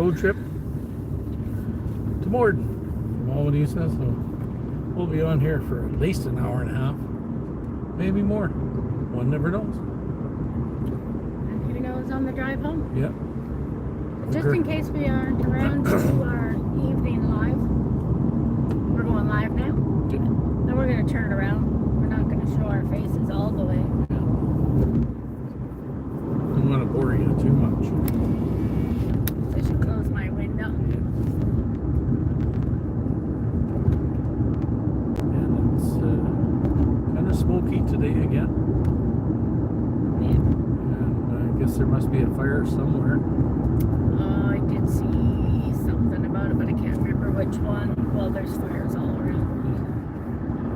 road trip to Morden from Wawanesa, so we'll be on here for at least an hour and a half, maybe more. One never knows. And who knows on the drive home? Yep. Just in case we aren't around to our evening live, we're going live now. Then we're going to turn around. We're not going to show our faces all the way. Don't want to bore you too much. I should close my window. And it's kind of smoky today again. Yeah. And I guess there must be a fire somewhere. I did see something about it, but I can't remember which one. Well, there's fires all around.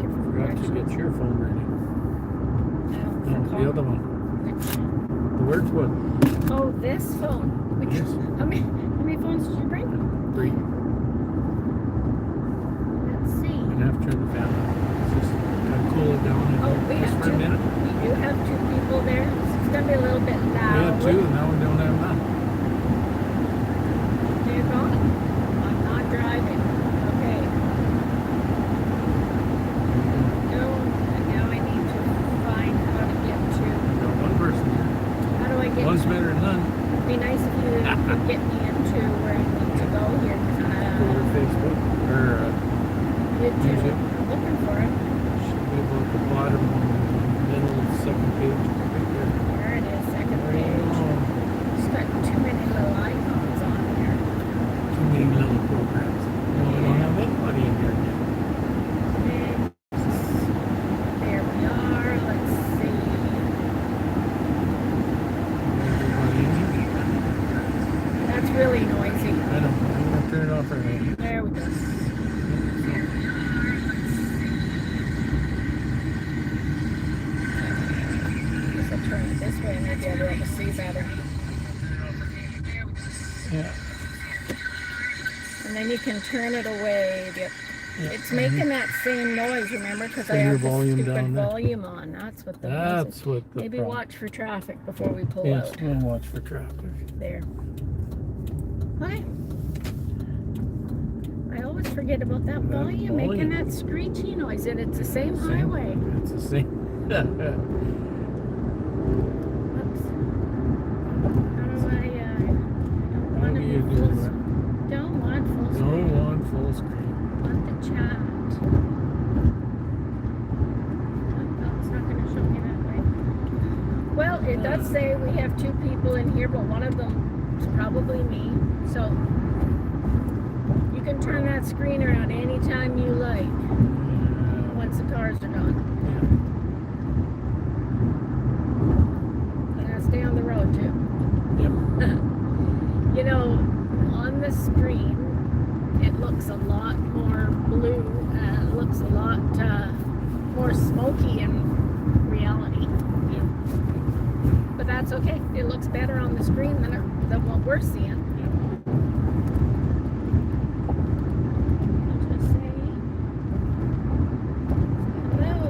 Different Forgot to directions. get your phone ready. No, No, the other one. The words one. Oh, this phone. Which, Yes. how many phones did you bring? 3. Let's see. I'm gonna have to turn the fan on. It's just gotta cool it down in Oh, here we just have for a minute. We do have 2 people there. It's gonna be a little bit We loud. had 2 and now we don't have none. They're gone. I'm not driving. Okay. No, and now I need to find how to get to. We got one person here. How do I get? One's better than none. It'd be nice if you could get me into where I need to go here. Go to Facebook or YouTube. YouTube. I'm looking for it. Should be about the bottom, middle, second page. Right there. There it is, second There you page. go. It's got too many little icons on here. Too many little programs. No, we don't have anybody in here yet. There we are. Let's see. Everybody in here. That's really noisy. I don't know. I'm gonna turn it off right now. There we go. Guess I'll turn it this way and maybe I'll be able to see better. Yeah. And then you can turn it away. Yeah. It's making that same noise, remember? Because I Turn your have the volume stupid down there. volume on. That's what the noise That's is. what the Maybe problem. watch for traffic before we pull Yes, out. we'll watch for traffic. There. Hi. I always forget about that volume, making that screechy noise, and it's the same highway. It's the same. Oops. How do I How do you do that? don't want full No screen. on full screen. Want the chat. Oh, it's not going to show me that way. Well, it does say we have 2 people in here, but one of them is probably me. So you can turn that screen around anytime you like once the cars are gone. And I stay on the road too. Yep. You know, on the screen, it looks a lot more blue. It looks a lot more smoky in reality. But that's okay. It looks better on the screen than what we're seeing. I'll just say hello.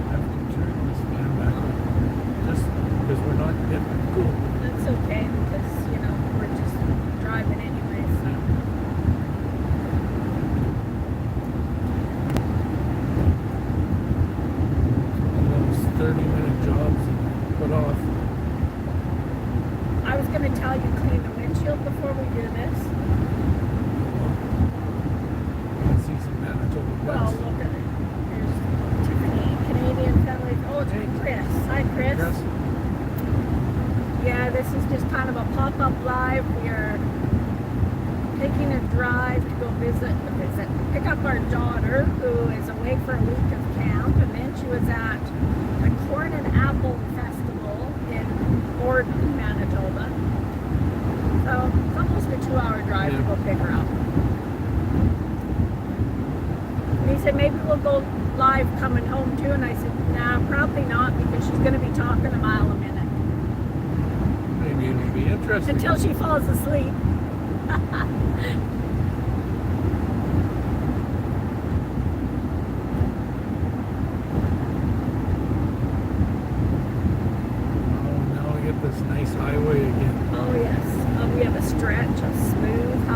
I have to turn this fan back on. Just because we're not getting cool. That's okay because, we're just driving anyway. So. Those 30-minute jobs put off. I was going to tell you clean the windshield before we do this. See some Manitoba Well, guys. look at it. There's Tiffany, Canadian family. Oh, it's Chris. Hi, Chris. Yeah, this is just kind of a pop-up live. We are taking a drive to go pick up our daughter who is away for a week of camp, and then she was at the Corn and Apple Festival in Morden, Manitoba. So it's almost a 2-hour drive to go pick her up. And he said, maybe we'll go live coming home too, and I said, nah, probably not, because she's going to be talking a mile a minute. Maybe it'll be interesting. Until she falls asleep. Oh, now we get this nice highway again. Oh yes, we have a stretch of smooth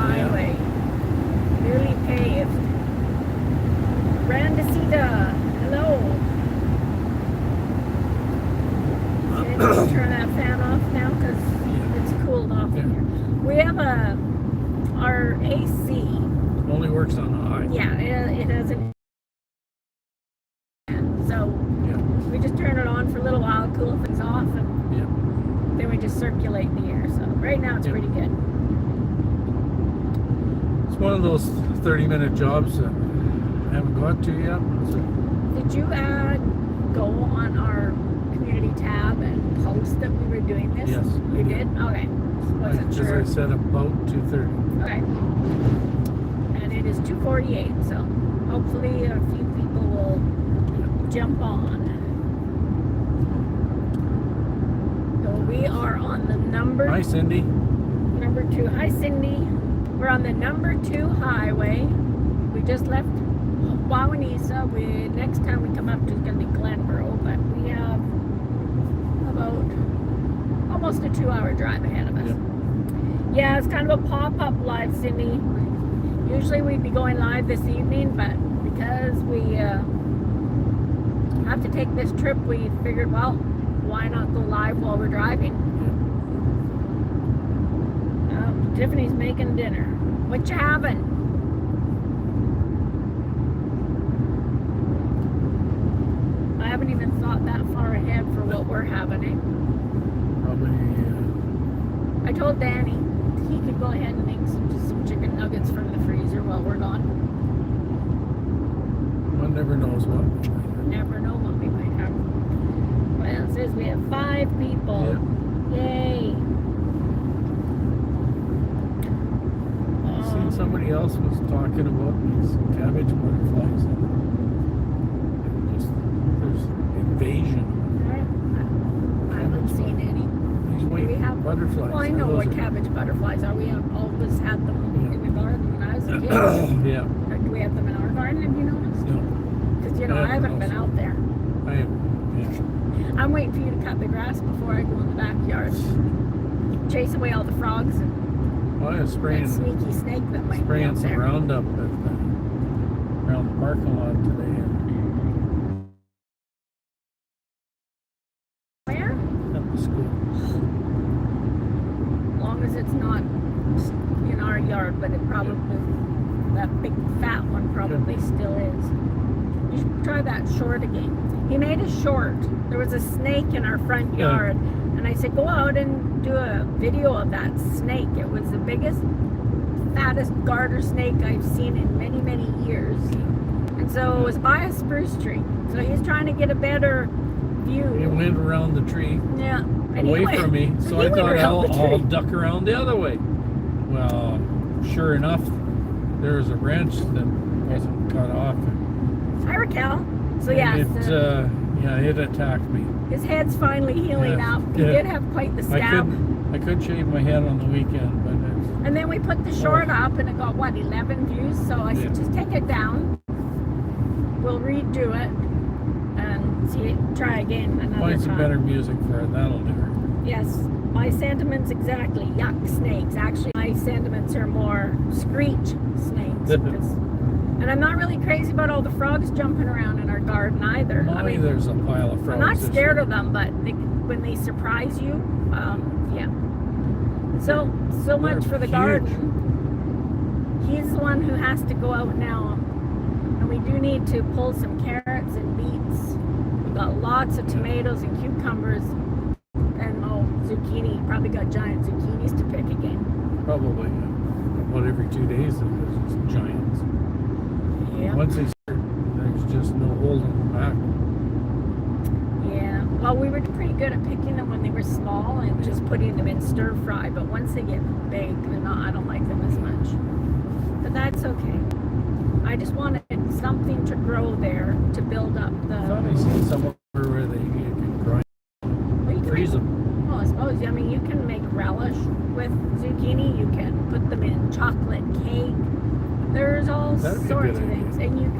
our AC, Only works on the high. yeah, it doesn't. So Yeah. we just turn it on for a little while, cool things off, and Yeah. then we just circulate the air. So right now it's Yeah. pretty good. It's one of those 30-minute jobs that I haven't got to yet. So, Did you go on our community tab and post that we were doing this? Yes, I You did. did? Okay. Wasn't as sure. I said, about 2:30. Okay. And it is 2:48, so hopefully a few people will jump on. So we are on the number Hi, Cindy. number 2. Hi, Cindy. We're on the number 2 highway. We just left Wawanesa. Next time we come up to is going to be Glenboro, but we have about almost a 2-hour drive ahead of us. Yeah, it's kind of a pop-up live, Cindy. Usually we'd be going live this evening, but because we have to take this trip, we figured, well, why not go live while we're driving? Tiffany's making dinner. What you having? I haven't even thought that far ahead for what we're having, eh? Probably. I told Danny he could go ahead and make some chicken nuggets from the freezer while we're gone. One never knows what. Never know what we might have. Well, it says we have 5 people. Yay! Seen somebody else was talking about these cabbage butterflies. There's invasion. I haven't seen any. These white We have butterflies. Well, I know Those what are- cabbage butterflies are. We have always had them in the garden when I was a kid. Yeah. Or do we have them in our garden? Have you noticed? No. Because I I haven't been also. out there. I am. Yeah. I'm waiting for you to cut the grass before I go in the backyard. Chase away all the frogs and Well, I was that spraying sneaky snake that might be spraying out some there. Roundup around the parking lot today. Where? At the school. As long as it's not in our yard, but it probably, that big fat one probably still is. You should try that short again. He made a short. There was a snake in our front Yeah. yard, and I said, go out and do a video of that snake. It was the biggest, fattest garter snake I've seen in many, many years. And so it was by a spruce tree. So he's trying to get a better view. It went around the tree. Yeah. And Away he went, from me, so he I went thought around I'll the tree. duck around the other way. Well, sure enough, there was a branch that wasn't cut off. Hi, Raquel. So And yes, it attacked me. his head's finally healing Yeah, up. He yeah. did have quite the stab. I could shave my head on the weekend, but And then we put the short up, and it got, what, 11 views? So I said, Yeah. just take it down. We'll redo it and try again another find some time. better music for it. That'll do her. Yes, my sentiments exactly. Yuck, snakes. Actually, my sentiments are more screech snakes. And I'm not really crazy about all the frogs jumping around in our garden either. Mommy, there's a pile of frogs. I'm not this scared year. of them, but when they surprise you, yeah. So much They're for the huge. garden. He's the one who has to go out now, and we do need to pull some carrots and beets. We've got lots of tomatoes and cucumbers, and zucchini. Probably got giant zucchinis to pick again. Probably. About every 2 days, there's just giants. Yeah. Once they start, there's just no holding them back. Yeah. Well, we were pretty good at picking them when they were small and just putting them in stir fry. But once they get big, they're not. I don't like them as much. But that's okay. I just wanted something to grow there to build up the. I thought I seen somewhere where you can grind, Well, you can freeze make, them. well, I suppose. I mean, you can make relish with zucchini. You can put them in chocolate cake. There's all That'd be a sorts good of idea. things, and you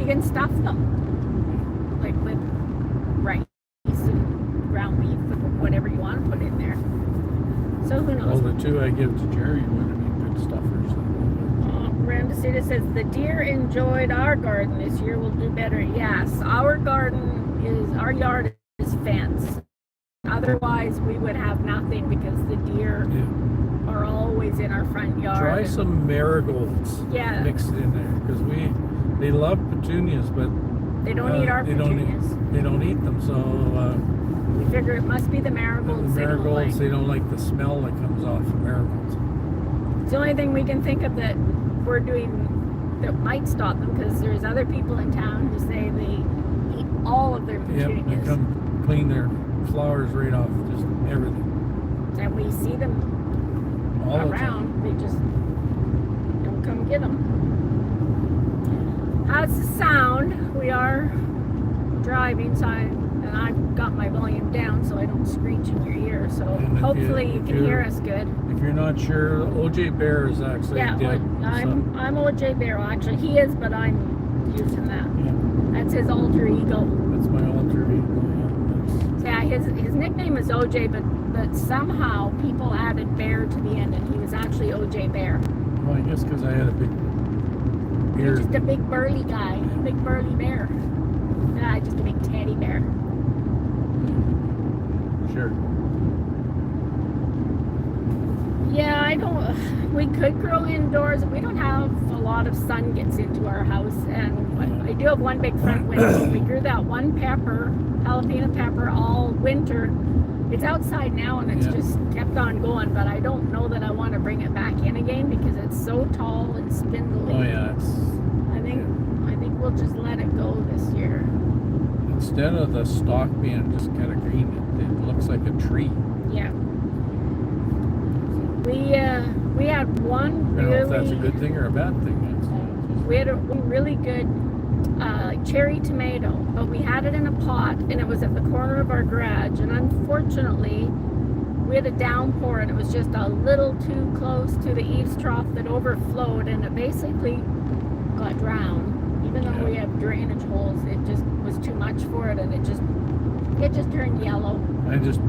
can stuff them like with rice and ground beef, whatever you want to put in there. So who knows? Well, the 2 I give to Jerry would be good stuffers. Miranda Cita says the deer enjoyed our garden this year. Will do better. Yes, our yard is fenced. Otherwise, we would have nothing because the deer Yeah. are always orchids in our front yard. Try some marigolds Yeah. mixed in there, because they love petunias, but They don't eat our they petunias. They don't eat them, so We figure it must be the the marigolds. marigolds, they don't like the smell that comes off the marigolds. It's the only thing we can think of that we're doing that might stop them, because there's other people in town who say they eat all of their Yep, petunias. they come clean their flowers right off, just everything. And we see them All the time. around. They just don't come get them. How's the sound? We are driving, and I've got my volume down so I don't screech in your ear. So And if hopefully you if can hear us good. If you're not sure, OJ Bear is actually Yeah, dead. I'm OJ Barrow. Actually, he is, but I'm using that. Yeah, That's his alter ego. that's my alter ego. Yeah, his nickname is OJ, but somehow people added Bear to the end, and he was actually OJ Bear. Well, I guess because I had a big He's beard. just a big burly guy, big burly bear. Yeah, just a big teddy bear. Sure. Yeah, we could grow indoors. We don't have a lot of sun gets into our house, and I do have one big front window. We grew that one pepper, jalapeno pepper, all winter. It's outside now, and it's Yeah. just kept on going, but I don't know that I want to bring it back in again because it's so tall and spindly. Oh yeah, I think we'll just let it go this year. instead of the stalk being just kind of green, it looks like a tree. Yeah. We had one I don't know if that's a really good thing or a bad thing. we had a really good cherry tomato, but we had it in a pot, and it was at the corner of our garage, and unfortunately we had a downpour, and it was just a little too close to the eaves trough that overflowed, and it basically got drowned. Even though we have drainage holes, it just was too much for it, and it just turned yellow. I just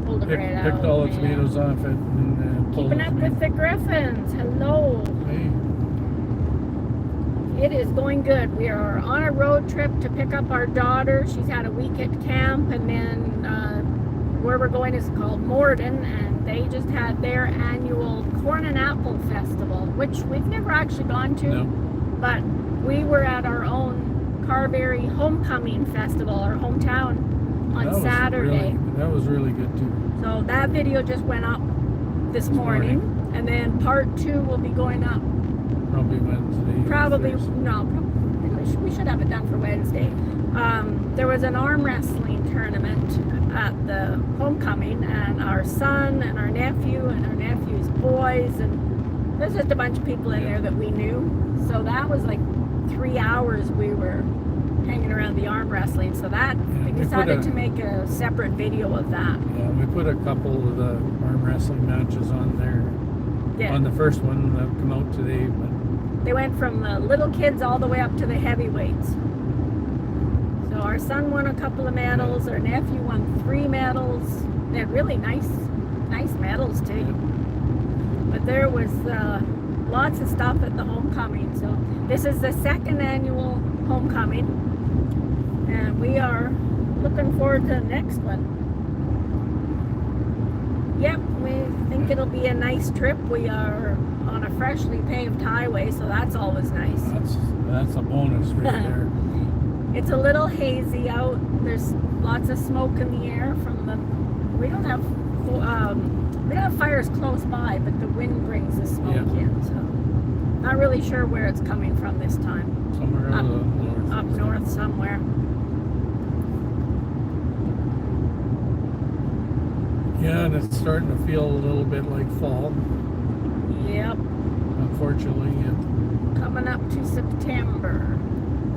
Pulled it right out. picked all the yeah. tomatoes off it and pulled Keeping the up with the Griffins. Hello. Hey, It is going good. We are on a road trip to pick up our daughter. She's had a week at camp, and then where we're going is called Morden, and they just had their annual Corn and Apple Festival, which we've never actually gone to, no. but we were at our own Carberry Homecoming Festival, our hometown, on That was Saturday. that was really good too. So that video just went up this morning, and then part 2 will be going up Probably Wednesday. probably, Thursday. no, we should have it done for Wednesday. There was an arm wrestling tournament at the homecoming, and our son and our nephew's boys, and there's just a bunch of people in there that we knew. So that was like 3 hours we were hanging around the arm wrestling. So that we we decided put to make a separate video of that. Yeah, we put a couple of the arm wrestling matches on there. Yeah. On the first one that come out today, but They went from the little kids all the way up to the heavyweights. So our son won a couple of medals. Our nephew won 3 medals. They had really nice medals too. yeah. But there was lots of stuff at the homecoming. So this is the 2nd annual homecoming, and we are looking forward to the next one. Yep, we think it'll be a nice trip. We are on a freshly paved highway, so that's always nice. That's a bonus right there. It's a little hazy out. There's lots of smoke in the air from the. We don't have fires close by, but the wind brings the smoke in. So not really sure where it's coming from this time. Somewhere Up- north. Up north somewhere. Yeah, and it's starting to feel a little bit like fall. Yep, Unfortunately, coming up to September.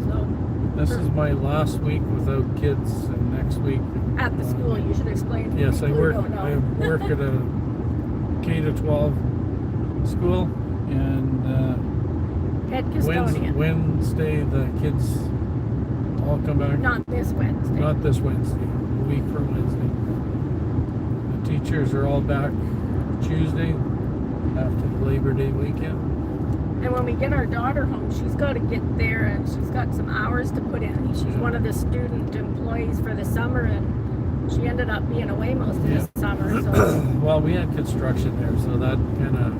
So this is my last week without kids, and next week. at the school, you should explain. to Yes, I people who work. don't know. I work at a K-12 school, and Head custodian. Wednesday the kids all come back. Not this Wednesday. Not this Wednesday. A week from Wednesday. The teachers are all back Tuesday after the Labor Day weekend. And when we get our daughter home, she's got to get there, and she's got some hours to put in. She's one of the student employees for the summer, and she ended up being away most of the summer. So Well, we had construction there, so that kind of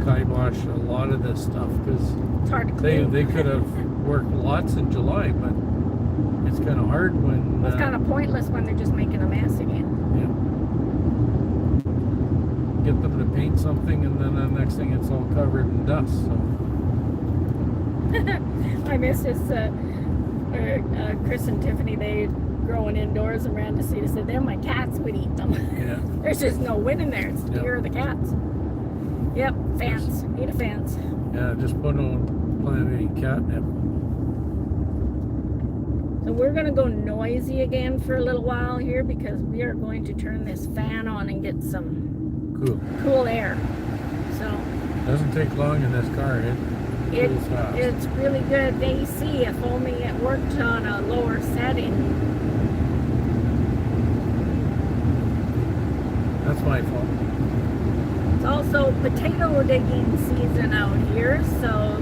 kibosh a lot of this stuff because It's hard to clean. they could have worked lots in July, but it's kind of hard when It's kind of pointless when they're just making a mess again. get them to paint something, and then the next thing it's all covered in dust. So I miss his, Chris and Tiffany, they growing indoors, and Miranda said, then my cats would eat them. yeah, There's just no wind in there. It's the Yep. ear of the cats. Yep, fence. Need a fence. yeah, just plant any catnip. So we're going to go noisy again for a little while here because we are going to turn this fan on and get some Cool. cool air. So Doesn't take long in this car. it, cools fast. it's really good AC, if only it worked on a lower setting. That's my fault. It's also potato digging season out here, so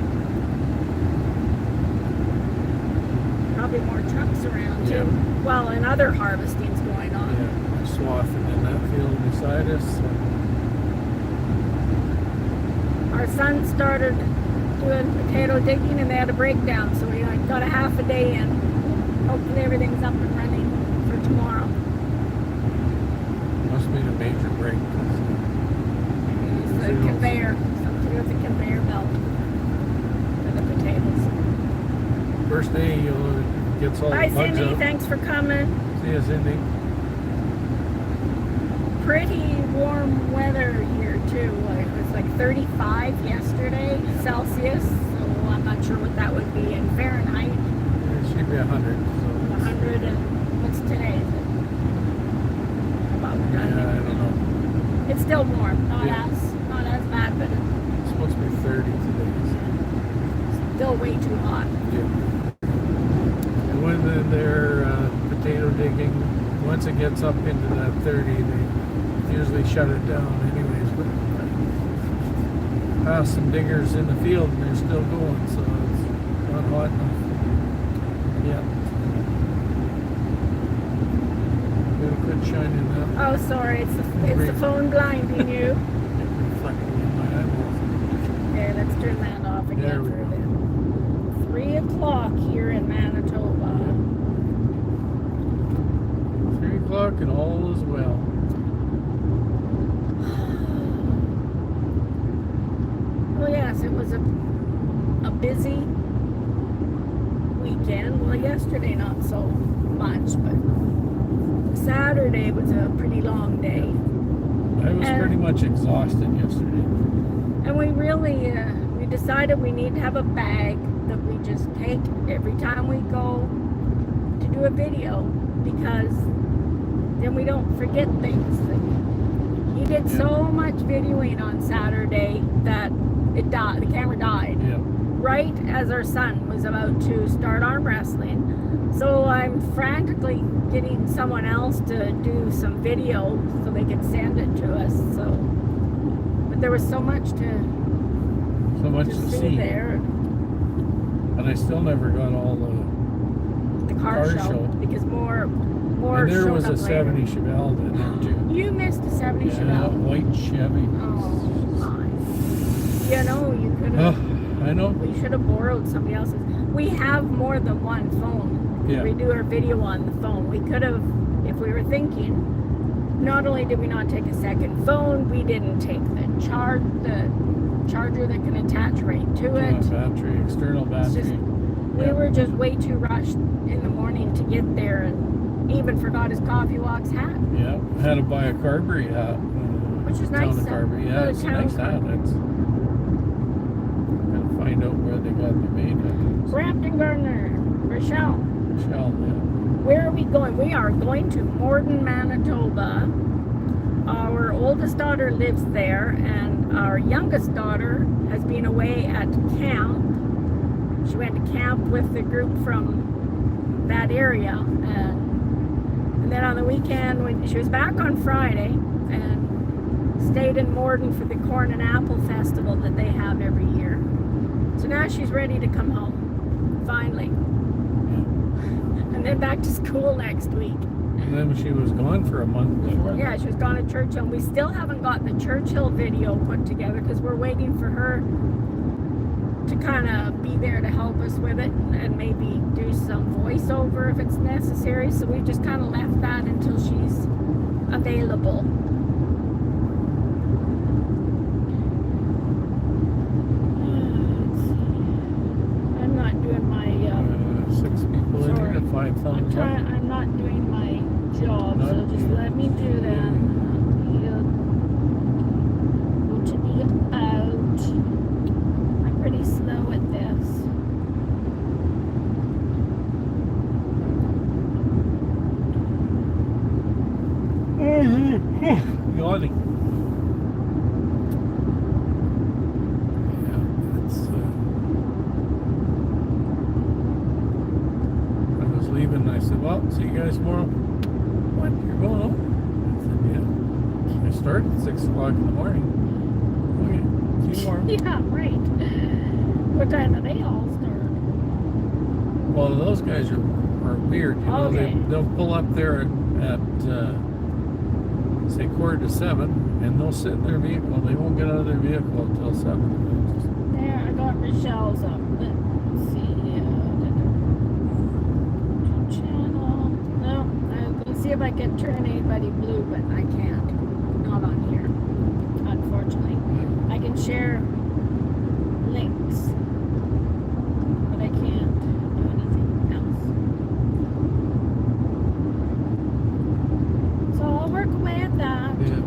probably more trucks around too. Yeah. Well, and other harvesting's going on. Yeah, swathing in that field beside us. So. Our son started doing potato digging and they had a breakdown, so we got a half a day in. Hopefully everything's up and running for tomorrow. Must be a major break. It's the conveyor, something to do with the conveyor belt for the potatoes. First day you'll get all Bye, the bugs Cindy. out. Thanks for coming. See you, Cindy. Pretty warm weather here too. It was like 35 yesterday Celsius, so I'm not sure what that would be in Fahrenheit. It should be 100. So 100 and what's today? Is it about yeah, I don't know. It's still warm, not Yeah. as bad, but It's supposed to be 30 today. So. it's still way too hot. Yeah. And when they're potato digging, once it gets up into that 30, they usually shut it down anyways. But pass some diggers in the field and they're still going, so it's not hot enough. Yeah. Gotta quit shining that. Oh, sorry, it's the phone blinding you. Reflecting in my eyeballs. Okay, let's turn that off There again we for go. the 3 o'clock here in Manitoba. 3 o'clock and all is well. Well, yes, it was a busy weekend. Well, yesterday not so much, but Saturday was a pretty long day. I was pretty much exhausted yesterday. And we really, we decided we need to have a bag that we just take every time we go to do a video, because then we don't forget things. He did so much videoing on Saturday that it died. The camera died Yeah. right as our son was about to start arm wrestling. So I'm frantically getting someone else to do some video so they could send it to us. So, but there was so much to to see. there. And I still never got all The car show, show. because more And there showed was up a later. 70 Chevelle in there too. You missed a 70 Yeah, Chevelle. white Chevy. Oh my! You know, you could have. I know. We should have borrowed somebody else's. We have more than one phone. Yeah. We do our video on the phone. We could have, if we were thinking. Not only did we not take a second phone, we didn't take the charger that can attach right to it. Battery, external It's battery. just, we were just way too rushed in the morning to get there, and even forgot his Coffee Walks hat. Yeah, had to buy a Carberry hat. Which is Town nice, of Carberry. Yeah, the it's a town nice hat. Carberry. It's gotta find out where they got them made. Brampton Gardner, Rochelle. Shell, yeah. Where are we going? We are going to Morden, Manitoba. Our oldest daughter lives there, and our youngest daughter has been away at camp. She went to camp with the group from that area, and then on the weekend, she was back on Friday and stayed in Morden for the Corn and Apple Festival that they have every year. So now she's ready to come home, finally. And then back to school next week. And then she was gone for a month before. Yeah, she was gone to Churchill. We still haven't got the Churchill video put together because we're waiting for her to kind of be there to help us with it and maybe do some voiceover if it's necessary. So we just kind of left that until she's available. Let's see. I'm not doing my 6 people in here, 5,000. I'm not doing my job, so Not just you. let me do that. Go to the out. I'm pretty slow at this. Yawning. Yeah, it's. I was leaving and I said, well, see you guys tomorrow. What? You're going home? I said, yeah. I start at 6 o'clock in the morning. Okay, see you tomorrow. Yeah, right. What time do they all start? Well, those guys are weird. You know, Okay. they'll pull up there at say 6:45, and they'll sit in their vehicle. They won't get out of their vehicle until 7. There, I got Michelle's up. Let's see. Channel. No, I'm going to see if I can turn anybody blue, but I can't. Not on here, unfortunately. I can share links, but I can't do anything else. So I'll work away at that. Yeah.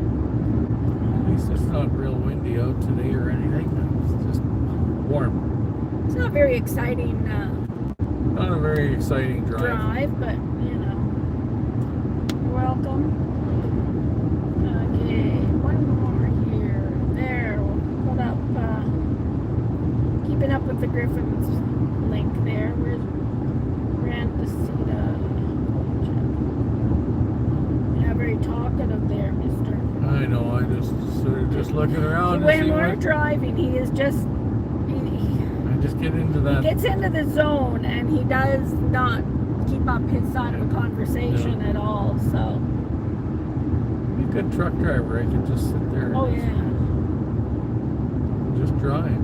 At least it's not real windy out today or anything. It's just warm. It's not very exciting Not a very exciting drive. but you know, you're welcome. Okay, one more here. There, we'll put up Keeping Up with the Griffins link there. Where's Grandecita? You're not very talkative there, mister. I know. I just sort of just looking around to When see we're what. driving, he is just he I just get into that. gets into the zone and he does not keep up his side of a conversation at all. So, Be a good truck driver. I could just sit there. oh and yeah. Just drive.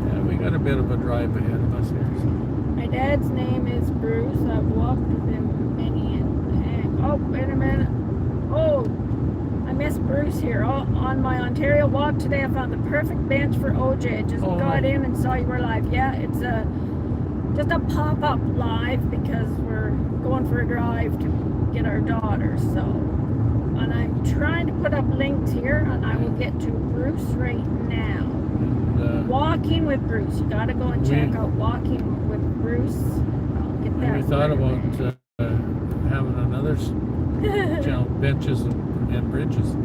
Yeah, we got a bit of a drive ahead of us here. So. My dad's name is Bruce. I've walked with him many and oh, wait a minute. Oh, I missed Bruce here. Oh, on my Ontario walk today, I found the perfect bench for OJ. I just got in and saw you were live. Yeah, it's just a pop-up live because we're going for a drive to get our daughter. So, and I'm trying to put up links here, and I will get to Bruce right now. And, Walking with Bruce. You gotta go and check out Walking with Bruce. I'll get that. we thought about having another channel, benches and bridges.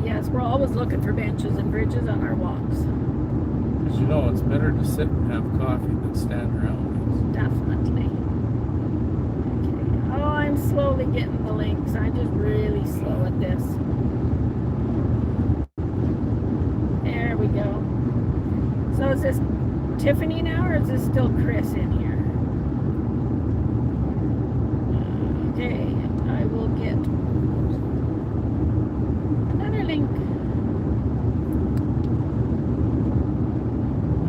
Yes, we're always looking for benches and bridges on our walks. Because you know, it's better to sit and have coffee than stand around. Definitely. Okay. Oh, I'm slowly getting the links. I'm just really slow at this. There we go. So is this Tiffany now, or is this still Chris in here? Okay, I will get another link.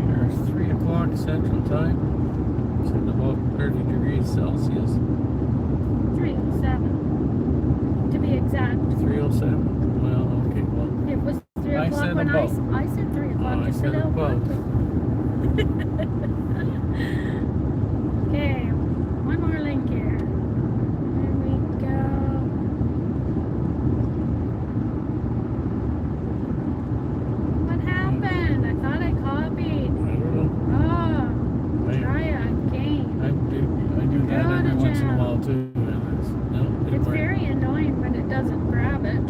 There's 3 o'clock Central Time. It's at about 30 degrees Celsius. 307 to be exact. 307. Well, okay, well. It was 3 I o'clock said when above. I said 3 o'clock. I You said above. Okay, one more link here. There we go. What happened? I thought I copied. I don't know. Oh, I try again. do that Go every to once in a channel. while too. And no, didn't It's work. very annoying when it doesn't grab it.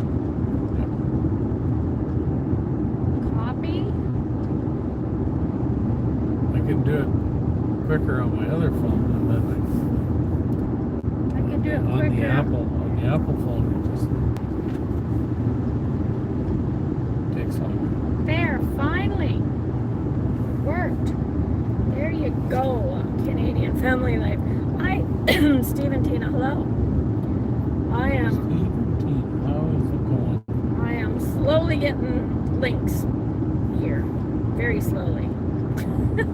Copy. I can do it quicker on my other phone than I can do it on quicker. the Apple phone. It just takes longer. There, finally. Worked. There you go, Canadian Family Life. Hi, Steve and Tina, hello. I am How is it going? I am slowly getting links here. Very slowly.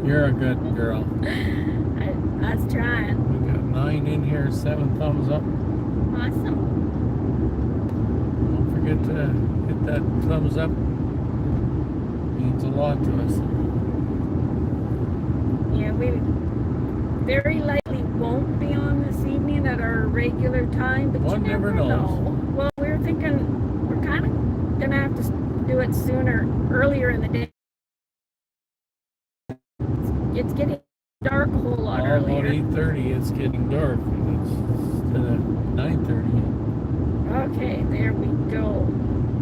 You're a good girl. I was trying. We got 9 in here, 7 thumbs up. Awesome. Don't forget to hit that thumbs up. Means a lot to us. Yeah, we very likely won't be on this evening at our regular time, but One you never never knows. know. Well, we were thinking we're kind of gonna have to do it sooner, earlier in the day. It's getting dark a whole lot About earlier. 8:30, it's getting dark. It's instead of 9:30. Okay, there we go.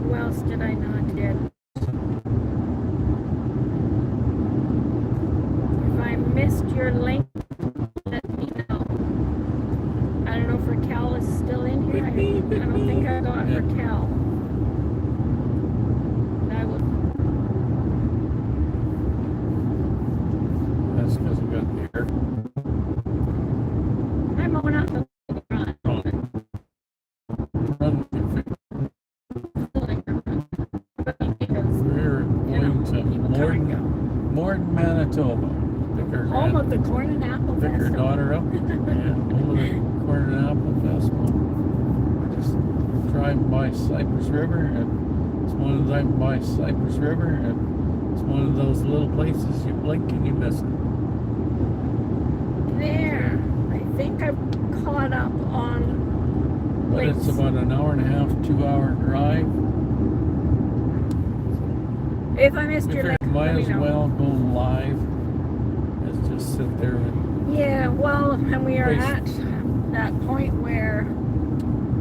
Who else did I not get? If I missed your link, let me know. I don't know if Raquel is still in here. I don't think I got Yeah. Raquel. I will. That's because we got the air. I'm on up the run. Run. Because, We're you know, going to people come and go. Morden, Manitoba. Pick our Home of the Corn and Apple pick her Festival. daughter up. Yeah, home of the Corn and Apple Festival. We're just driving by Cypress River, and it's one of the driving by Cypress River, and it's one of those little places you blink and you miss it. There. I think I've caught up on But links. it's about an hour and a half, 2-hour drive. If I missed We your figured link, might let me as know. well go live as just sit there and Yeah, well, and we are Face- at that point where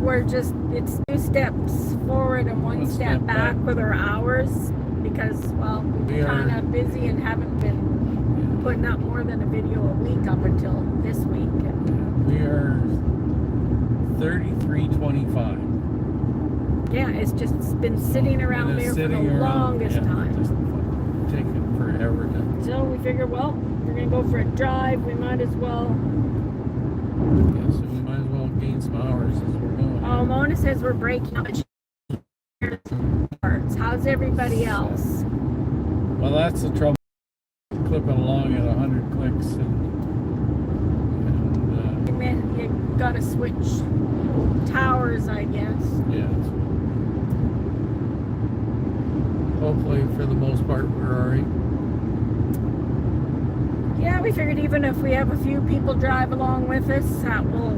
we're just, it's 2 steps forward and 1 step back with our hours because, well, We we're are- kind of busy and haven't been putting up more than a video a week up until this week. And we are 33:25. yeah, it's just been sitting around And it's there for the sitting around, longest yeah, time. Just taking forever to. So we figured, well, we're going to go for a drive. We might as well. Yeah, so we might as well gain some hours as we're going. Oh, Mona says we're breaking up. How's everybody else? Well, that's the trouble. Clipping along at 100 clicks You gotta switch towers, I guess. yeah. Hopefully, for the most part, we're alright. Yeah, we figured even if we have a few people drive along with us, that will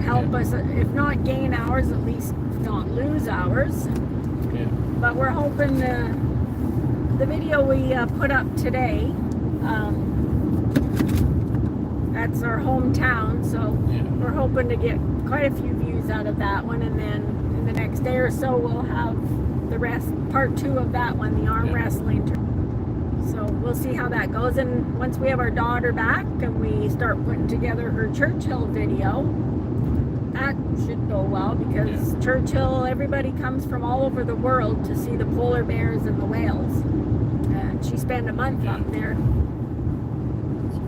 help us, if not gain hours, at least not lose hours. Yeah. But we're hoping the video we put up today, that's our hometown, so Yeah. we're hoping to get quite a few views out of that one, and then in the next day or so we'll have the rest, part 2 of that one, the arm Yeah. wrestling. So we'll see how that goes, and once we have our daughter back and we start putting together her Churchill video, that should go well because Yeah. Churchill, everybody comes from all over the world to see the polar bears and the whales, and she spent a month Yeah. up there.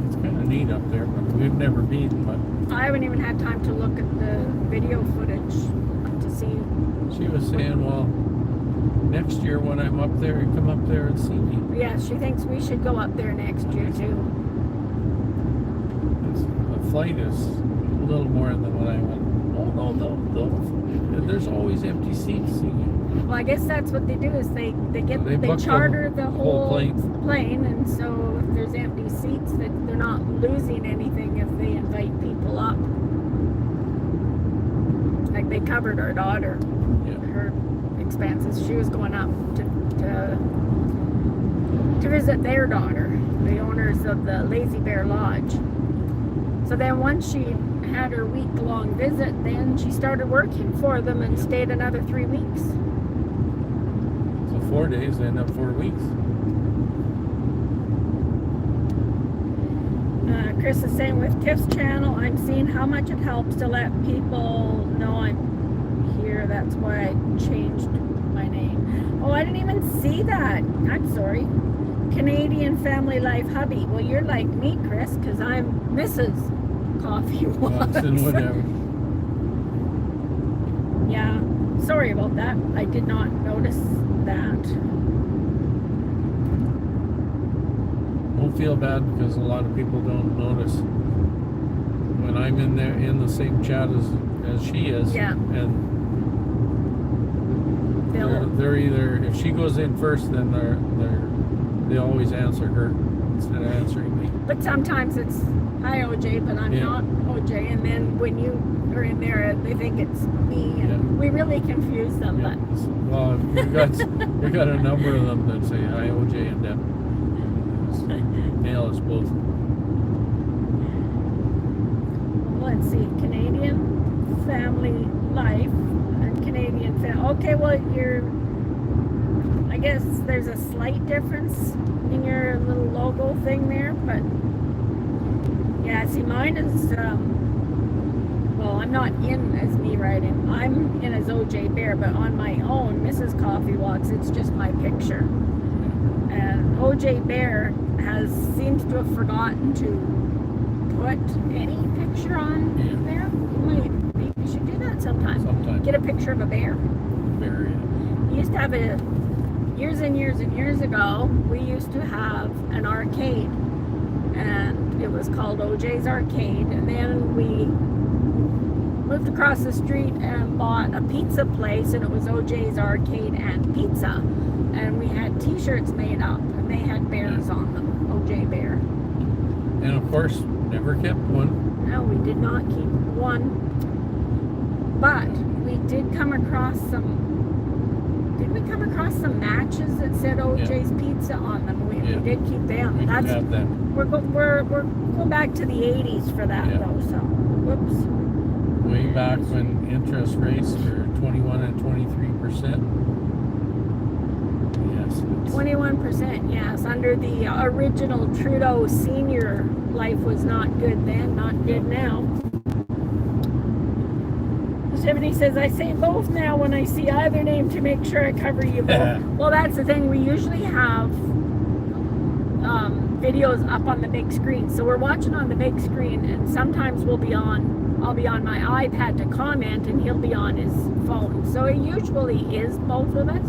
It's kind of neat up there, but we've never been. But I haven't even had time to look at the video footage to see. she was saying, well, next year when I'm up there, you come up there and see me. Yeah, she thinks we should go up there next year too. The flight is a little more than what I went. Oh no, there's always empty seats. Well, I guess that's what they do is they They book charter the whole plane. plane, and so if there's empty seats, that they're not losing anything if they invite people up. Like they covered our daughter, Yeah. her expenses. She was going up to visit their daughter, the owners of the Lazy Bear Lodge. So then once she had her week-long visit, then she started working for them and stayed another 3 weeks. So 4 days end up 4 weeks. Chris is saying with Tiff's channel, I'm seeing how much it helps to let people know I'm here. That's why I changed my name. Oh, I didn't even see that. I'm sorry. Canadian Family Life hubby. Well, you're like me, Chris, because I'm Mrs. Coffee Watson, whatever. Yeah. Sorry about that. I did not notice that. Don't feel bad because a lot of people don't notice when I'm in there in the same chat as she is. Yeah. And they're either, if she goes in first, then they always answer her instead of answering me. But sometimes it's hi OJ, but I'm not OJ, and then when you are in there, they think it's me, and we really confuse them. Yeah. But Well, we got a number of them that say hi OJ and Deb. Nail us both. Let's see, Canadian Family Life and Canadian Family. Okay, well I guess there's a slight difference in your little logo thing there, but yeah, see, mine is well, I'm not in as me writing. I'm in as OJ Bear, but on my own, Mrs. Coffee Walks, it's just my picture. And OJ Bear seems to have forgotten to put any picture on there. Maybe we should do that sometime. Get a picture of a bear. Bear, We used to have years and years and years ago, we used to have an arcade, and it was called OJ's Arcade, and then we moved across the street and bought a pizza place, and it was OJ's Arcade and Pizza, and we had t-shirts made up, and they had bears on them, OJ Bear. And of course, never kept one. No, we did not keep one, but we did come across some matches that said OJ's Pizza on them. We did keep them. We did have them. We're going back to the 80s for that though, so whoops. Way back when interest rates were 21 and 23%. Yes. 21%, yes. Under the original Trudeau Senior, life was not good then, not good now. Stephanie says, I say both now when I see either name to make sure I cover you both. Well, that's the thing. We usually have videos up on the big screen. So we're watching on the big screen, and sometimes I'll be on my iPad to comment, and he'll be on his phone. So it usually is both of us.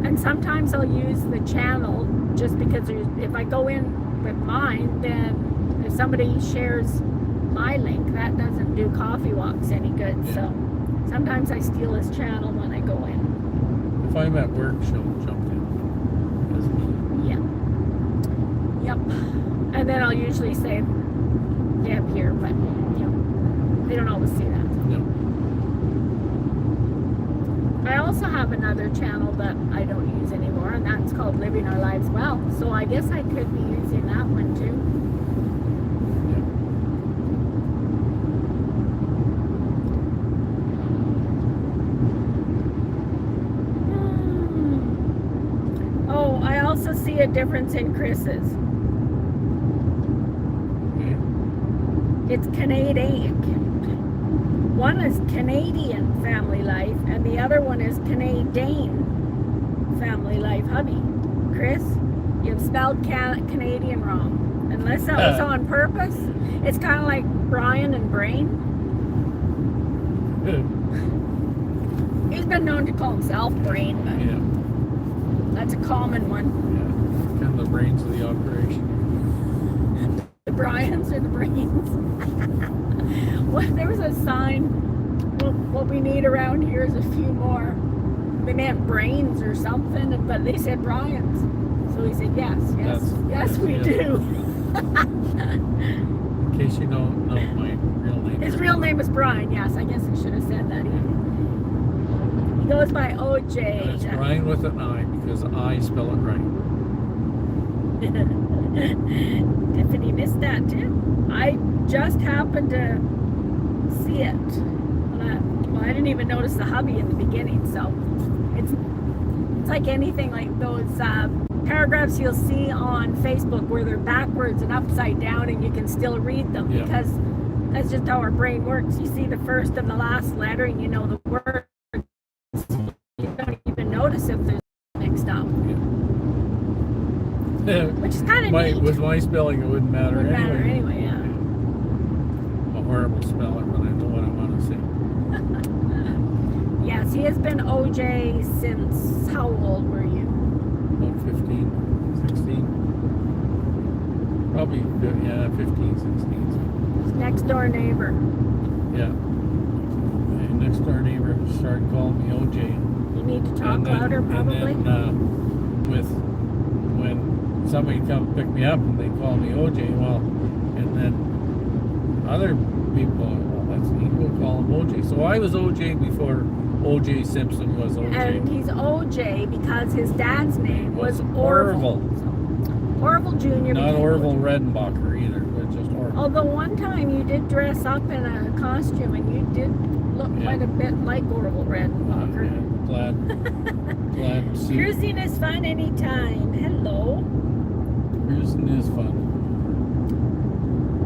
And sometimes I'll use the channel just because if I go in with mine, then if somebody shares my link, that doesn't do Coffee Walks any good. So sometimes I steal his channel when I go in. If I'm at work, she'll jump in. Yep. And then I'll usually say Deb here, but they don't always see that. No. I also have another channel that I don't use anymore, and that's called Living Our Lives Well. So I guess I could be using that one too. Oh, I also see a difference in Chris's. It's Canadian. One is Canadian Family Life, and the other one is Canadian Family Life hubby. Chris, you've spelled Canadian wrong. Unless that was on purpose. It's kind of like Brian and Brain. He's been known to call himself Brain, but that's a common one. Yeah, kind of the brains of the operation. The Bryans or the Brains. Well, there was a sign. Well, what we need around here is a few more. They meant brains or something, but they said Bryans. So he said, yes, we do. In case you don't know my real name. His real name is Brian. Yes, I guess I should have said that. He goes by OJ. It's Brian with an I because I spell it right. Tiffany missed that too. I just happened to see it. Well, I didn't even notice the hubby in the beginning, so it's like anything like those paragraphs you'll see on Facebook where they're backwards and upside down and you can still read them because that's just how our brain works. You see the first and the last letter and you know the word. You don't even which is kind of neat. With my spelling, it wouldn't matter Wouldn't anyway. matter anyway, yeah. I'm a horrible speller, but I know what I want to say. Yes, he has been OJ since, how old were you? About 15, 16. Probably, yeah, 15, 16. His next door neighbor. Yeah. My next door neighbor started calling me OJ. You need to talk louder, probably. And then, when somebody come pick me up and they call me OJ, well, and then other people, well, that's neat, we'll call him OJ. So I was OJ before OJ Simpson was OJ. And he's OJ because his dad's name was Orville. So, Orville Jr. Not became Orville OJ. Redenbacher either, but just Orville. Although one time you did dress up in a costume and you did look quite a bit like Orville Redenbacher. Yeah, glad to see. Cruising is fun anytime. Hello. Cruising is fun.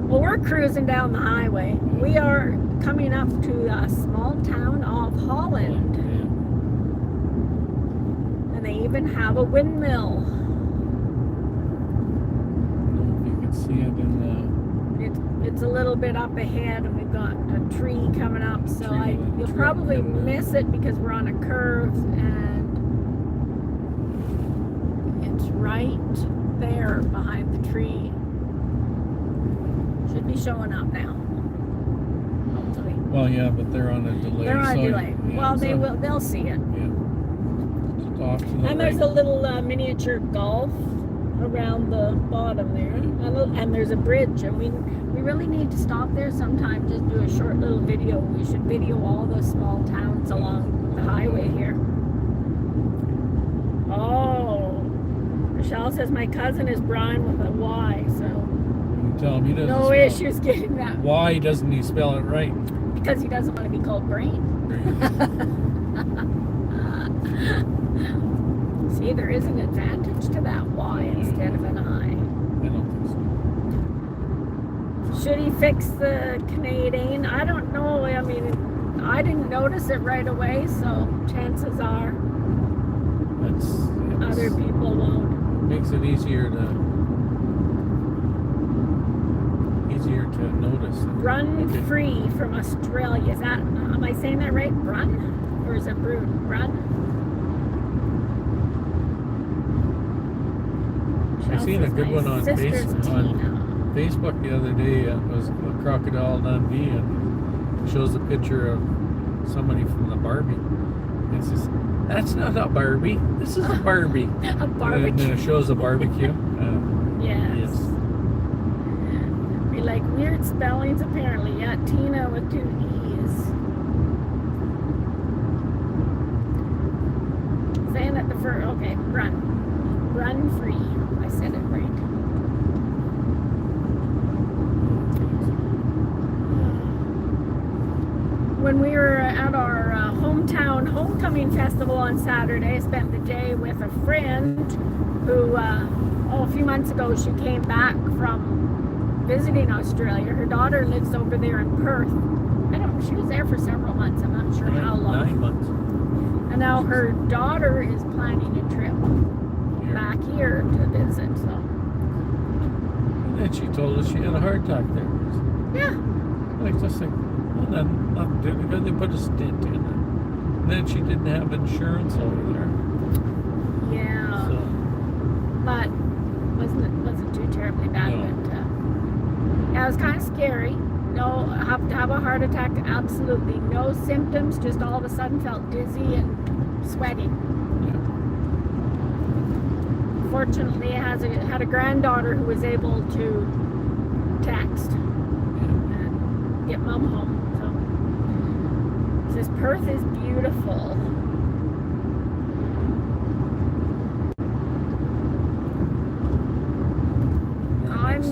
Well, we're cruising down the highway. We are coming up to a small town of Holland. Yeah. And they even have a windmill. I don't know if you can see it in the... It's a little bit up ahead, and we've got a tree coming up, so you'll tree probably in there. miss it because we're on a curve, and it's right there behind the tree. Should be showing up now. Hopefully. Well, yeah, but they're on a delay. They're on a so, delay. yeah, Well, so, they'll see it. Yeah. Just off to the And there's right. a little miniature Gulf around the bottom there, and there's a bridge, and we really need to stop there sometime, just do a short little video. We should video all the small towns along the highway here. Oh, Rochelle says my cousin is Brian with a Y, so You tell him he doesn't no spell issues getting that Why doesn't he spell it right? because he doesn't want to be called Brain. See, there is an advantage to that Y instead of an I. I don't think so. Should he fix the Canadian? I don't know. I mean, I didn't notice it right away, so chances are other people won't. Makes it easier to notice. Run Okay. free from Australia. Is that, am I saying that right? Run? Or is it Brun? Run? I seen a good one on sister's Tina. Facebook the other day. It was Crocodile Dundee, and it shows a picture of somebody from the Barbie. It says, "That's not a Barbie. This is a Barbie." A And barbecue. then it shows a barbecue. Yes. We like weird spellings apparently. Yeah, Tina with 2 E's. Saying it the first. Okay, run. Run free. I said it right. When we were at our hometown homecoming festival on Saturday, I spent the day with a friend who, a few months ago, she came back from visiting Australia. Her daughter lives over there in Perth. She was there for several months. I'm not sure how long. 9 months. And now her daughter is planning a trip back here to visit. So And then she told us she had a heart attack there. yeah, Like just like, well, then nothing to because they put a stent in it. And then she didn't have insurance over there. yeah, So but wasn't too terribly bad. No. But yeah, it was kind of scary. No, have to have a heart attack. Absolutely no symptoms. Just all of a sudden felt dizzy and sweaty. yeah. Fortunately, had a granddaughter who was able to text and get mom home. So this Perth is beautiful.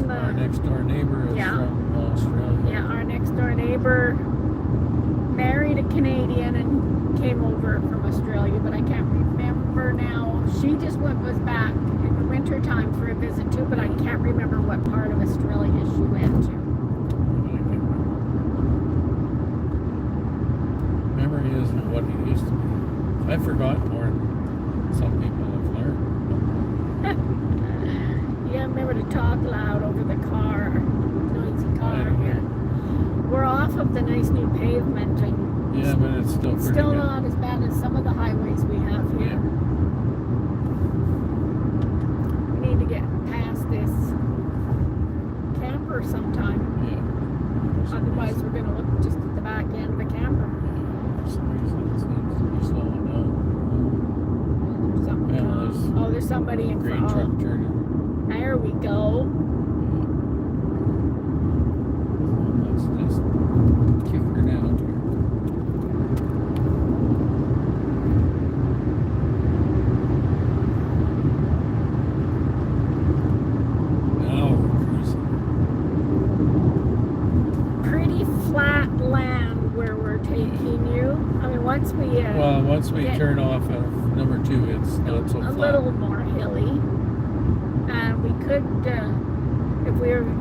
Our next door neighbor is from Australia. Yeah, our next door neighbor married a Canadian and came over from Australia, but I can't remember now. She just was back in the winter time for a visit too, but I can't remember what part of Australia she went to. Memory isn't what it used to be. I've forgotten more than some people have learned. to talk loud over the car, noisy I car. know. Yeah. We're off of the nice new pavement, and Yeah, but it's still it's pretty still good. not as bad as some of the highways we have here. Yeah. We need to get past this camper sometime. Yeah. Otherwise, we're going to look just at the back end of the camper. For some reason, it seems to be slowing down. There's something Yeah, wrong. there's Oh, there's somebody in Green front. truck turning. There we go. Let's just kick her down here. Now we're cruising. Pretty flat land where we're taking you. I mean, once we Well, once we Yeah. turn off of number 2, it's not so a flat. little more hilly, and we could,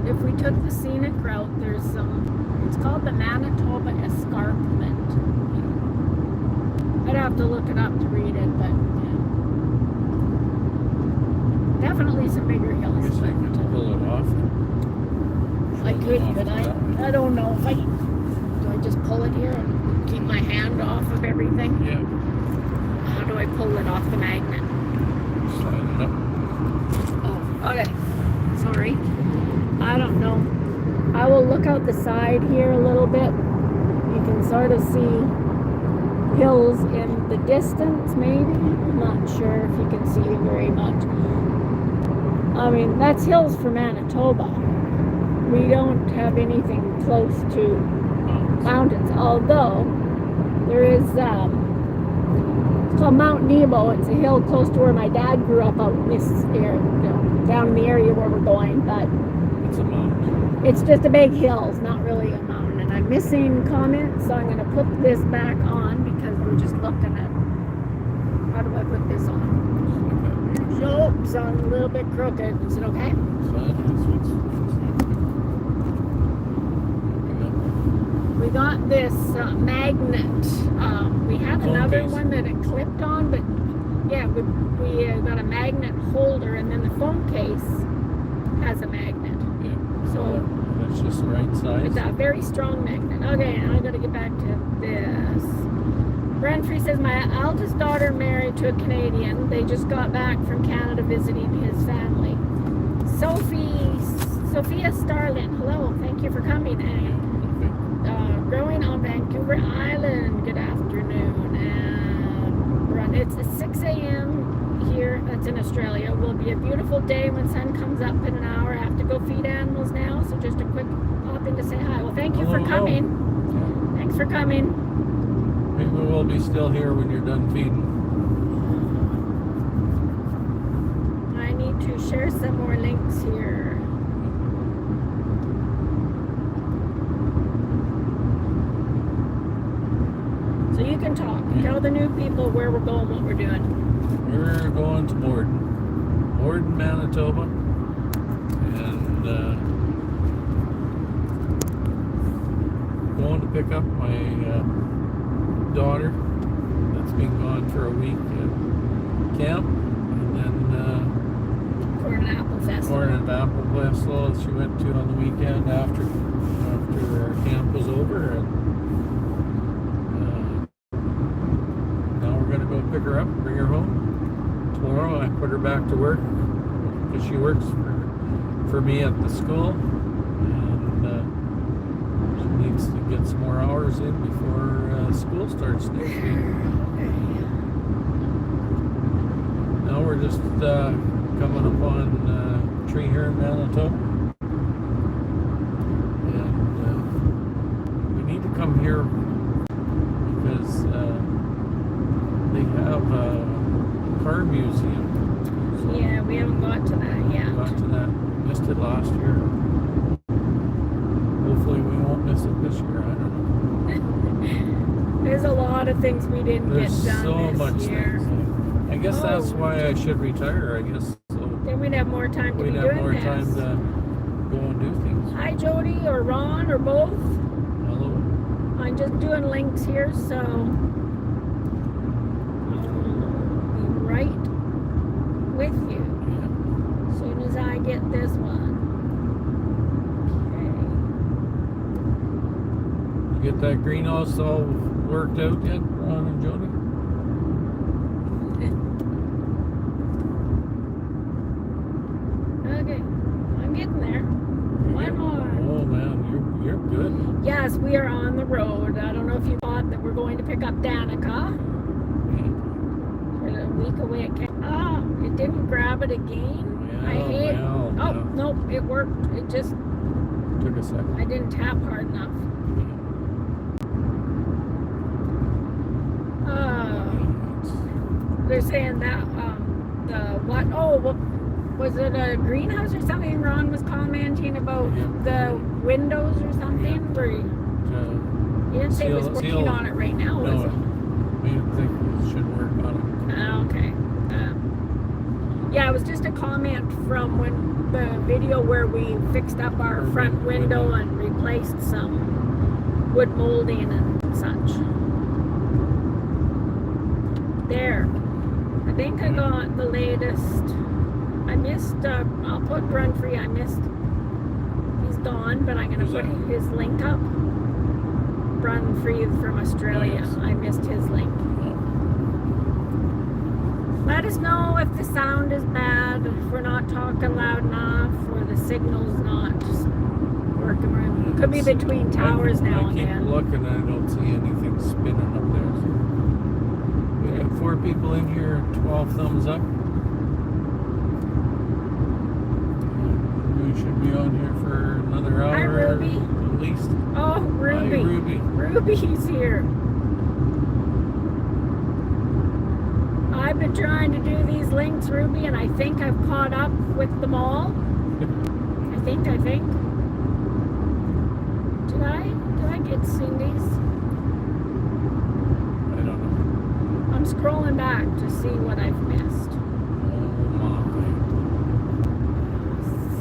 if we took the scenic route, there's some. It's called the Manitoba Escarpment. I'd have to look it up to read it, but yeah. Definitely some bigger I hills. guess I could pull it off. I could, Off but the top. I don't know if do I just pull it here and keep my hand off of everything? Yeah, How do I pull it off the magnet? slide it up. Oh, okay. Sorry. I don't know. I will look out the side here a little bit. You can sort of see hills in the distance, maybe. I'm not sure if you can see very much. I mean, that's hills for Manitoba. We don't have anything close to mountains, although there is, it's called Mount Nebo. It's a hill close to where my dad grew up out in this area, down in the area where we're going, but It's a mountain. it's just a big hill. It's not really a mountain. And I'm missing comments, so I'm going to put this back on because we're just looking at, how do I put this on? Nope, it's on a little bit crooked. Is it okay? We got this magnet. We had Phone another case. one that it clipped on, but yeah, we got a magnet holder, and then the phone case has a magnet. Yeah. So That's just the right size. it's a very strong magnet. Okay, and I got to get back to this. Brentfrey says, my eldest daughter married to a Canadian. They just got back from Canada visiting his family. Sophia Starlin, hello, thank you for coming. And growing on Vancouver Island, good afternoon. And it's 6 a.m. here, that's in Australia. Will be a beautiful day when sun comes up in an hour. I have to go feed animals now, so just a quick pop in to say hi. Well, thank you for Hello. coming. Thanks for coming. Maybe we'll be still here when you're done feeding. I need to share some more links here. So you can talk. Tell the new people where we're going, what we're doing. We're going to Morden, Manitoba, and going to pick up my daughter that's been gone for a week at camp, and then Corn and Apple Festival. Corn and Apple Festival she went to on the weekend after our camp was over, and now we're gonna go pick her up, bring her home. Tomorrow I put her back to work because she works for me at the school, and she needs to get some more hours in before school starts next week. Now we're just coming upon tree here in Manitoba, and we need to come here because they have a car museum. So Yeah, we haven't got to that yet. got to that. Missed it last year. Hopefully we won't miss it this year. I don't know. There's a lot of things we didn't There's get done so this much year. things. I guess that's why I should retire. I guess so. Then we'd have more time to We'd be have doing more this. time to go and do things. Hi, Jody, or Ron, or both. Hello. I'm just doing links here, so I'll be right with you Yeah. as soon as I get this one. get that greenhouse all worked out yet, Ron and Jody? Okay, I'm getting there. One more. Oh man, you're good. Yes, we are on the road. I don't know if you thought that we're going to pick up Danica. We're a week away at camp. Ah, it didn't grab it again. I hate. Well, Oh, nope, it worked. It just, took a second. I didn't tap hard enough. They're saying that the what? Oh, what was it? A greenhouse or something? Ron was commenting about the windows or something. Where he didn't say he was working on it right now, was he? We didn't think we should work on Okay. Yeah, it was just a comment from when the video where we fixed up our front window and replaced some wood molding and such. There. I think I got the latest. I missed, I'll put Brunfrey, I missed, he's gone, but I'm going to put his link up. Brunfrey from Australia. Yes. I missed his link. Let us know if the sound is bad, if we're not talking loud enough, or the signal's not working right. Could be between towers now and then. I keep looking and I don't see anything spinning up there. So we got 4 people in here, 12 thumbs up. We should be on here for another hour. Hi, Ruby. At least. Oh, Ruby. Hi, Ruby. Ruby's here. I've been trying to do these links, Ruby, and I think I've caught up with them all. I think. Did I get Cindy's? I don't know. I'm scrolling back to see what I've missed. Oh my.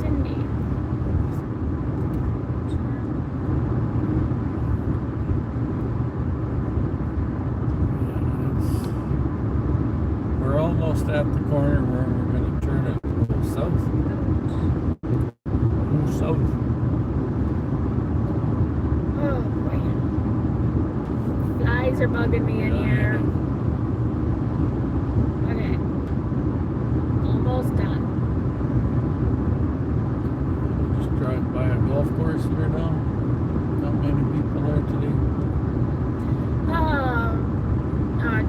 Cindy. We're almost at the corner where we're going to turn it south. South. Oh boy. Flies are bugging me in here. Okay. Almost done. Just drive by a golf course here now. Not many people there today.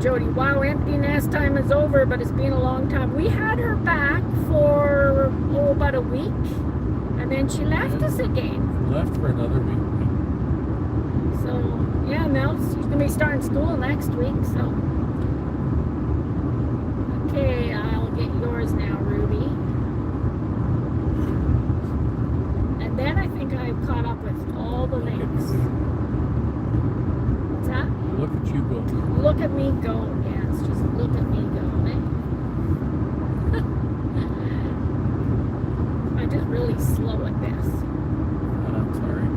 Jody, wow, empty nest time is over, but it's been a long time. We had her back for, about a week, and then she left us again. Left for another week. So, yeah, Mel's she's going to be starting school next week, so. Okay, I'll get yours now, Ruby. And then I think I've caught up with all the links. What's that? Look at you go. Look at me go. Yes, just look at me go. Eh? I'm just really slow at this. I'm sorry.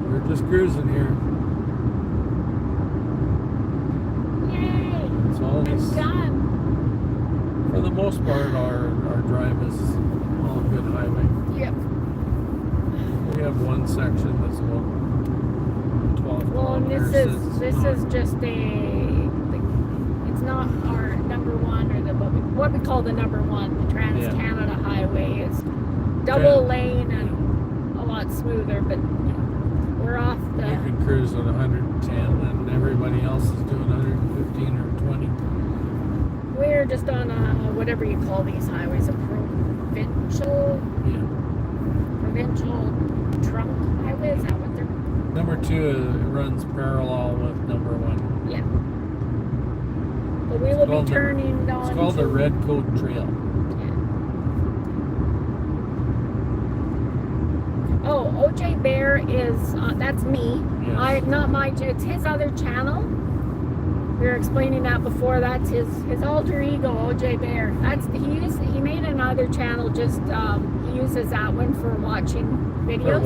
We're just cruising here. Yay! It's always, I'm done. for the most part, our drive is all good highway. Yep. We have one section that's about 12 Well, and kilometers. this is just it's not our number one or what we call the number one, the Trans-Canada Highway is double lane and a lot smoother, but we're off You the. can cruise at 110 and everybody else is doing 115 or 20. We're just on whatever you call these highways, a provincial trunk highway. Is that what they're? Number 2 runs parallel with number 1. Yeah. But we will be turning on. It's called the Red Coat Trail. Yeah. Oh, OJ Bear is that's me. Yes. It's his other channel. We were explaining that before. That's his alter ego, OJ Bear. He made another channel. Just he uses that one for watching videos.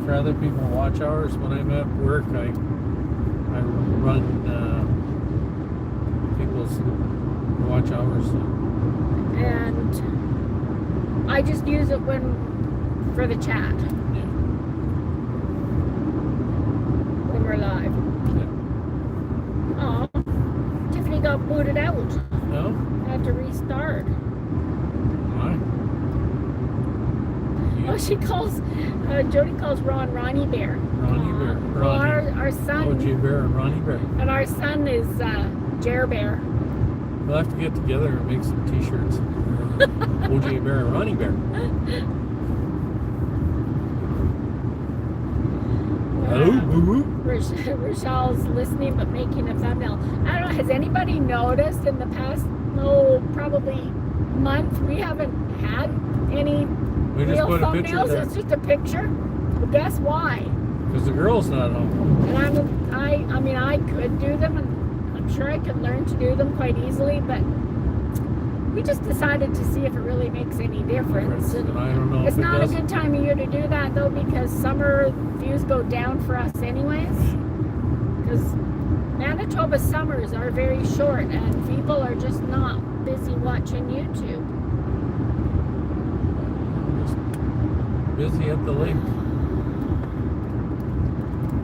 For other people watch hours. When I'm at work, I run people's watch hours. And I just use it for the chat. Yeah. when we're live. Oh, Tiffany got booted out. No? I have to restart. Why? Oh, she calls, Jody calls Ron Ronnie Bear. Ronnie Bear. Well, Ronnie. our son, OJ Bear and Ronnie Bear. and our son is Jer Bear. We'll have to get together and make some t-shirts. OJ Bear and Ronnie Bear. Hello, boo-boo. Rochelle's listening but making a thumbnail. I don't know, has anybody noticed in the past, probably month, we haven't had any We just real put a picture thumbnails? there. It's just a picture. Well, guess why? Because the girl's not home. And I mean, I could do them, and I'm sure I could learn to do them quite easily, but we just decided to see if it really makes any difference. And And I don't know it's if it not does. a good time of year to do that, though, because summer views go down for us anyways. Because Manitoba summers are very short, and people are just not busy watching YouTube. Just busy at the lake.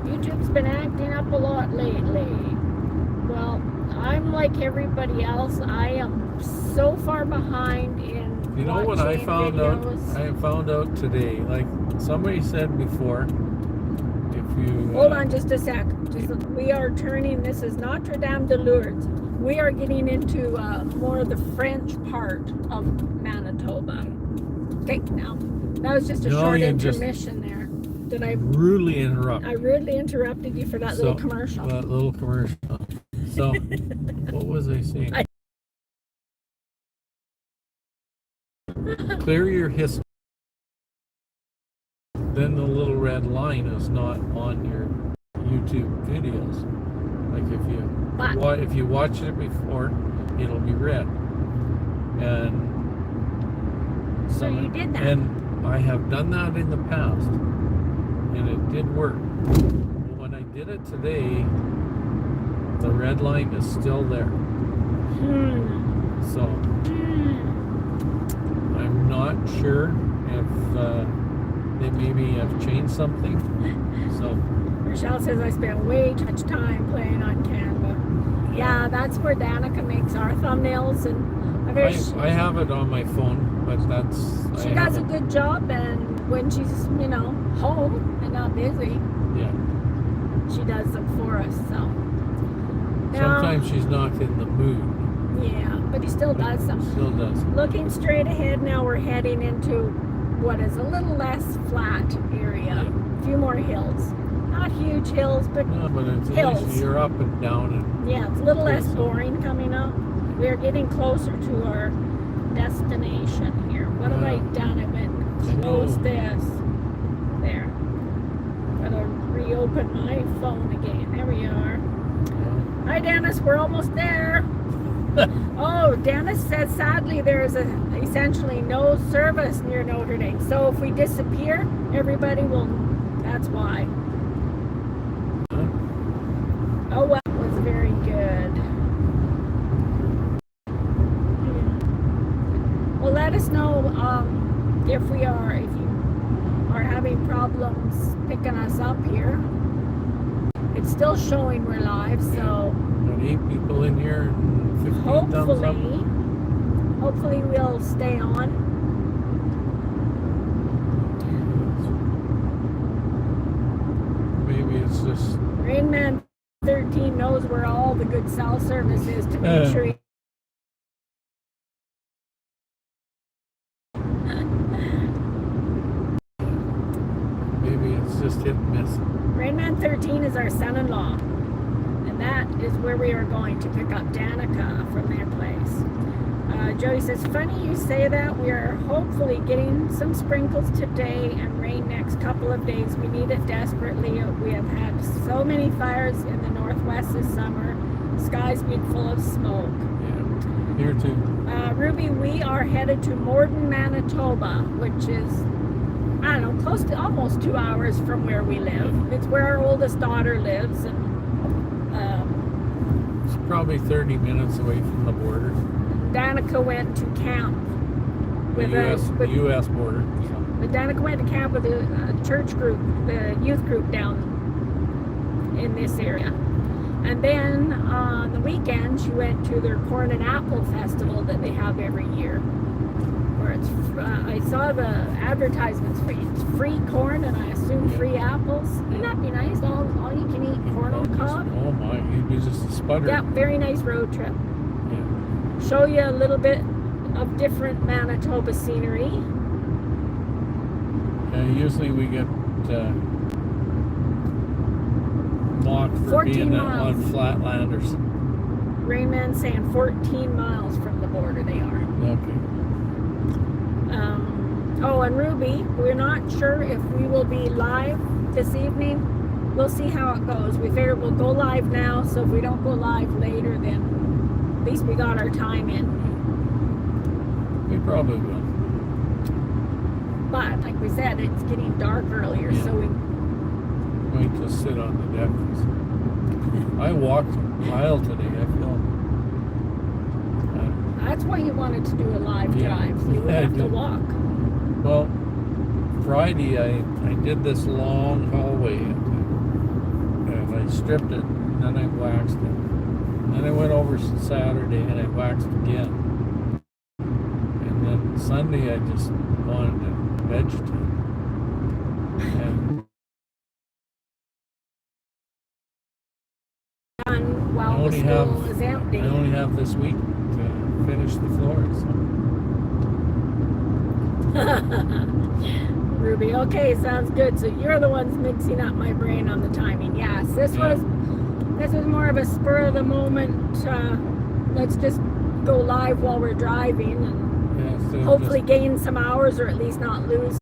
YouTube's been acting up a lot lately. Well, I'm like everybody else. I am so far behind in You know what I watching found out? videos. I found out today. Like somebody said before, if you Hold on just a sec. We are turning, this is Notre Dame de Lourdes. We are getting into more of the French part of Manitoba. Okay, now, that was just a No, short you just- intermission there. Did I rudely interrupt. I rudely interrupted you for that little commercial? That little commercial. So, what was I saying? Clear your history. Then the little red line is not on your YouTube videos. Like if you watched it before, it'll be red. And So you did that. And I have done that in the past, and it did work. When I did it today, the red line is still there. So I'm not sure if they maybe have changed something. So Rochelle says I spent way too much time playing on Canva. Yeah, that's where Danica makes our thumbnails, and I have it on my phone, but she does a good job, and when she's, home and not busy, Yeah. she does them for us, so. Now, Sometimes she's not in the mood. yeah, but he still does them. Still does. Looking straight ahead now, we're heading into what is a little less flat area. A few more hills. Not huge hills, but No, but it's at hills. least you're up and down and yeah, it's a little less boring coming up. We're getting closer to our destination here. What have I done? I went close this. There. Gotta reopen my phone again. There we are. Hi, Dennis. We're almost there. Oh, Dennis says sadly there is essentially no service near Notre Dame. So if we disappear, everybody will. That's why. Oh, well, it was very good. Well, let us know if you are having problems picking us up here. It's still showing we're live, so got 8 people in here and 15 thumbs up. hopefully we'll stay on. Maybe it's just Rainman 13 knows where all the good cell service is to make sure he maybe it's just hit and miss. Rainman 13 is our son-in-law, and that is where we are going to pick up Danica from their place. Jody says, funny you say that. We are hopefully getting some sprinkles today and rain next couple of days. We need it desperately. We have had so many fires in the Northwest this summer. Sky's been full of smoke. Yeah, here too. Ruby, we are headed to Morden, Manitoba, which is, I don't know, close to almost 2 hours from where we live. It's where our oldest daughter lives, and It's probably 30 minutes away from the border. Danica went to camp The U.S. border. So. Danica went to camp with a church group, the youth group down in this area. And then on the weekend, she went to their corn and apple festival that they have every year. Where it's, I saw the advertisements for it's free corn and I assume free apples. Wouldn't that be nice? All you can eat corn on the cob. Oh my, it was just a sputter. Yeah, very nice road trip. Yeah. Show you a little bit of different Manitoba scenery. Usually we get mocked for 14 being miles. on Flatlanders. Rainman saying 14 miles from the border they are. Okay. Oh, and Ruby, we're not sure if we will be live this evening. We'll see how it goes. We figured we'll go live now, so if we don't go live later, then at least we got our time in. We probably will. But like we said, it's getting dark earlier, Yeah. so we Wait to sit on the deck. I walked a mile today. I feel. that's why you wanted to do a live Yeah. drive. So you would Yeah, I have to did. walk. Well, Friday I did this long hallway and I stripped it and then I waxed it. Then I went over Saturday and I waxed again. And then Sunday I just wanted to vegetate. And Done I while the only school is empty. I only have this week to finish the floors. So. Ruby, okay, sounds good. So you're the ones mixing up my brain on the timing. Yes, this Yeah. was more of a spur of the moment. Let's just go live while we're driving and Yeah, so hopefully gain some hours or at least not lose.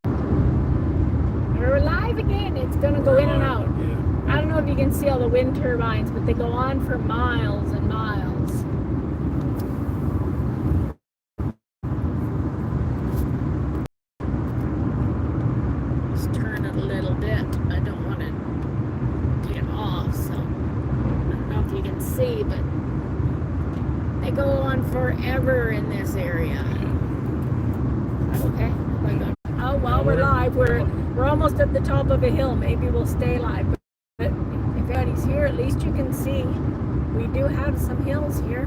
We're live again. It's gonna go in and out. Yeah. I don't know if you can see all the wind turbines, but they go on for miles and miles. Let's turn it a little bit. I don't want to get off, so I don't know if you can see, but they go on forever in this area. Okay. Oh, while we're live, we're almost at the top of a hill. Maybe we'll stay live. But if anybody's here, at least you can see we do have some hills here.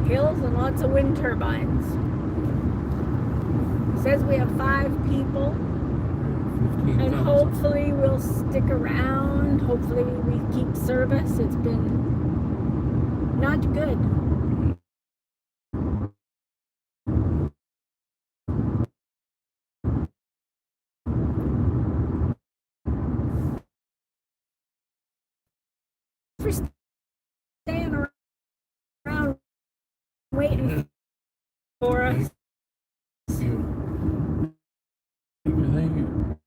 Hills and lots of wind turbines. It says we have 5 people, and 15,000. hopefully we'll stick around. Hopefully we keep service. It's been not good. For staying around waiting for us. Thank you.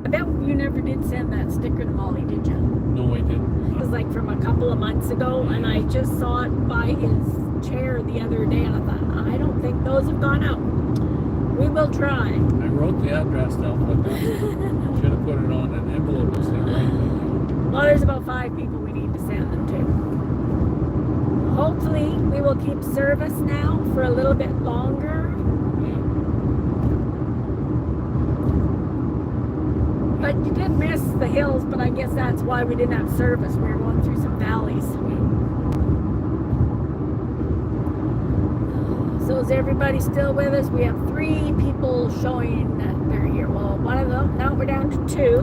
I bet you never did send that sticker to Molly, did you? No, I didn't. It was like from a couple of months ago, and I just saw it by his chair the other day, and I thought, I don't think those have gone out. We will try. I wrote the address down, but I should have put it on an envelope and said, right. Well, there's about 5 people we need to send them to. Hopefully, we will keep service now for a little bit longer. But you did miss the hills, but I guess that's why we didn't have service. We were going through some valleys. So is everybody still with us? We have 3 people showing that they're here. Well, one of them, now we're down to 2,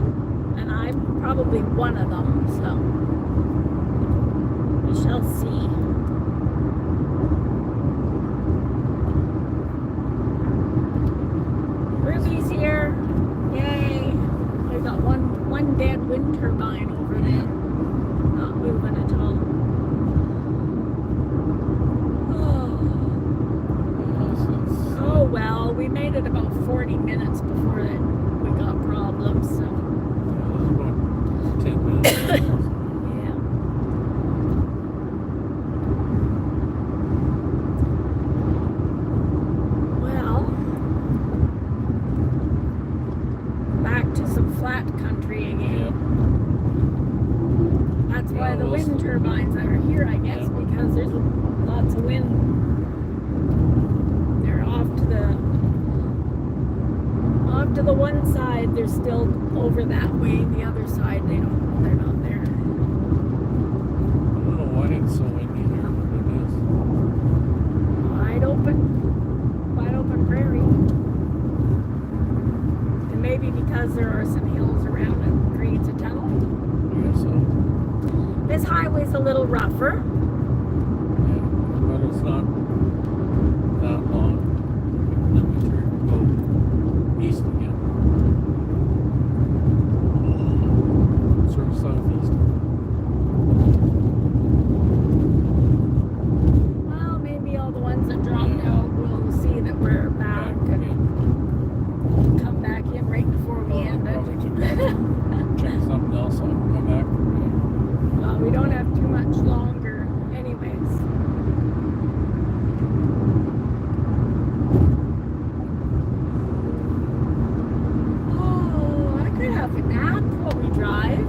and I'm probably one of them, so we shall see. Ruby's here. Yay. There's got one dead wind turbine over there. Not moving at all. Oh well, we made it about 40 minutes before we got problems, so. About 10 minutes. Yeah. Well, back to some flat country again. Yeah. That's why Yeah, the we'll wind turbines are here, I guess, Yeah. because there's lots of wind. They're off to to the one side, they're still over that way. The other side, they're not there. I don't know why it's so windy here, but it is. Wide open prairie. And maybe because there are some hills around it creates a tunnel. I guess so. This highway's a little rougher. Yeah, but it's not that long. Let me turn go east again. Sort of southeast. Well, maybe all the ones that dropped out will see that we're back and come back in right before we end it. Check something else out and come back. Well, we don't have too much longer anyways. Oh, I could have a nap while we drive.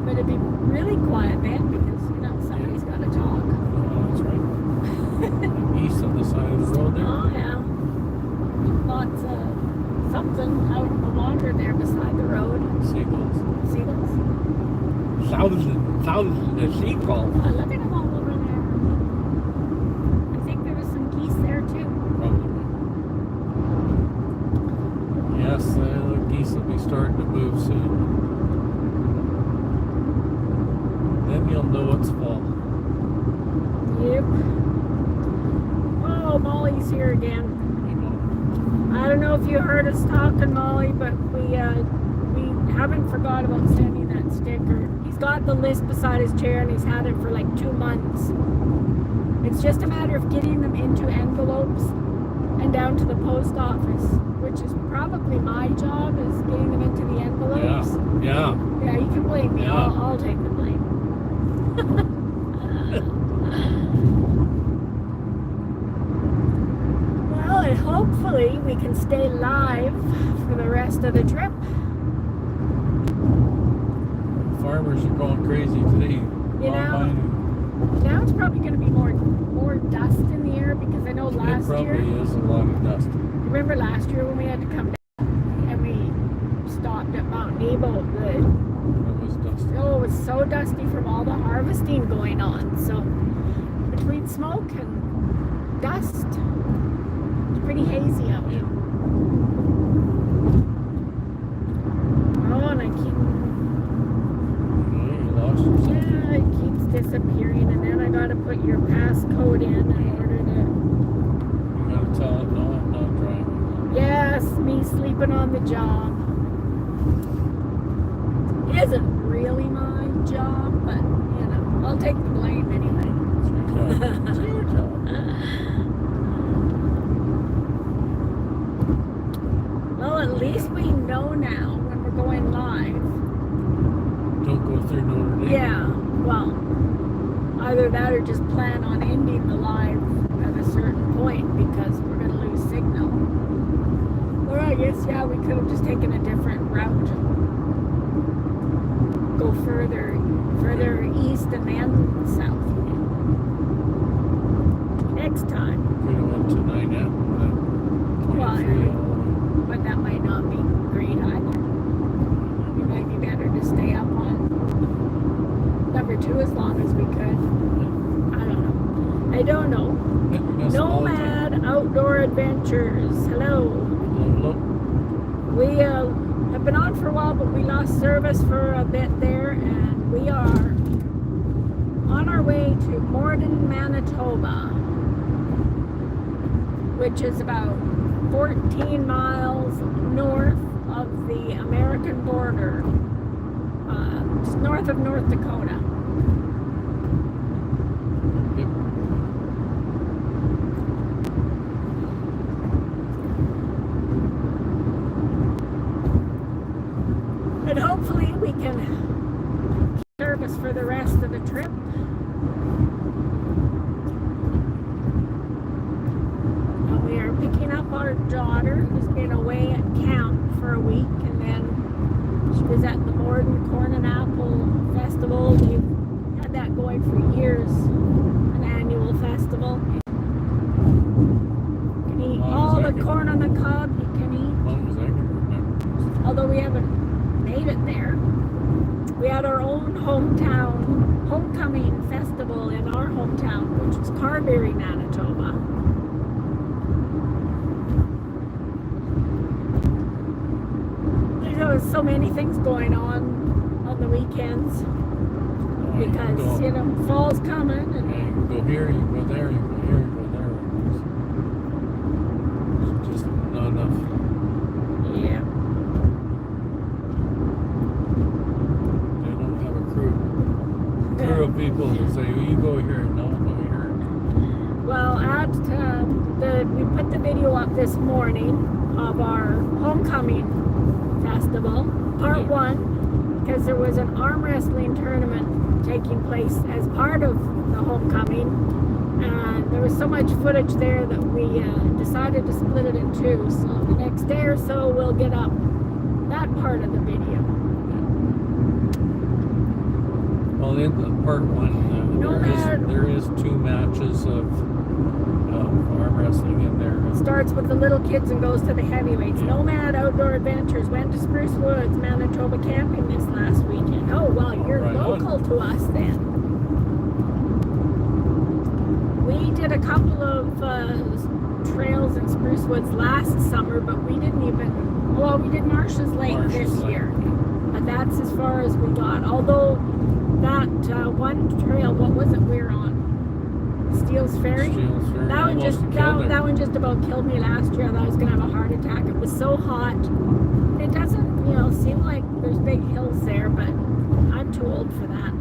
But it'd be really quiet then because, somebody's got to talk. Oh, that's right. East of the side of the road there. Oh, yeah. Lots of something out in the water there beside the road. Seagulls. Seagulls. Thousands of seagulls. Oh, look at them all over there. I think there was some geese there too. Probably. Yes, the geese will be starting to move soon. Then you'll know it's fall. Yep. Oh, Molly's here again. You know. I don't know if you heard us talking, Molly, but we haven't forgot about sending that sticker. He's got the list beside his chair and he's had it for like 2 months. It's just a matter of getting them into envelopes and down to the post office, which is probably my job, is getting them into the envelopes. Yeah. Yeah, you can blame me. Yeah. I'll take the blame. Well, and hopefully we can stay live for the rest of the trip. Farmers are going crazy today. Combine. Now it's probably going to be more dust in the air because I know It last probably year. is a lot of dust. Remember last year when we had to come down and we stopped at Mount Nebo? It was dusty. Oh, it was so dusty from all the harvesting going on. So between smoke and dust, it's pretty hazy out. Yeah. Oh, and I keep, You lost yourself. yeah, it keeps disappearing, and then I gotta put your passcode in order to. You gotta tell it, no, I'm not driving. Yes, me sleeping on the job. Isn't really my job, but I'll take the blame anyway. It's your job. Well, at least we know now when we're going live. Don't go through Notre Dame. Yeah, well, either that or just plan on ending the live at a certain point because we're going to lose signal. Or I guess, yeah, we could have just taken a different route. Go further east and then south. Next time. Could have went to 9M. Well, but that might not be great either. It might be better to stay up on number 2 as long as we could. I don't know. Nomad Outdoor Adventures. Hello. We have been on for a while, but we lost service for a bit there, and we are on our way to Morden, Manitoba, which is about 14 miles north of the American border, just north of North Dakota. Yep. And hopefully we can keep service for the rest of the trip. And we are picking up our daughter, who's been away at camp for a week, and then she was at the Morden Corn and Apple Festival. They've had that going for years, an annual festival. You can eat all the corn on the cob you can eat. As long as I can although we haven't made it there. We had our own hometown homecoming festival in our hometown, which was Carberry, Manitoba. There's so many things going on the weekends because, you know, fall's coming and Yeah, you can go here, you can go there, you can go here, you can go there. It's just not enough. yeah. They don't have a crew of people that say, oh, you go here, no, go here. Well, we put the video up this morning of our homecoming festival, part one, because there was an arm wrestling tournament taking place as part of the homecoming, and there was so much footage there that we decided to split it in two. So the next day or so we'll get up that part of the video. Well, in the part one, there is 2 matches of arm wrestling in there. Starts with the little kids and goes to the heavyweights. Nomad Outdoor Adventures went to Spruce Woods, Manitoba camping this last weekend. Oh, well, you're Right local to us then. We did a couple of trails in Spruce Woods last summer, but we didn't even, well, we did Marsh's Lake this year. But that's as far as we got. Although that one trail, what was it we were on? Steele's Ferry? That one just about killed me last year. I thought I was going to have a heart attack. It was so hot. It doesn't, you know, seem like there's big hills there, but I'm too old for that.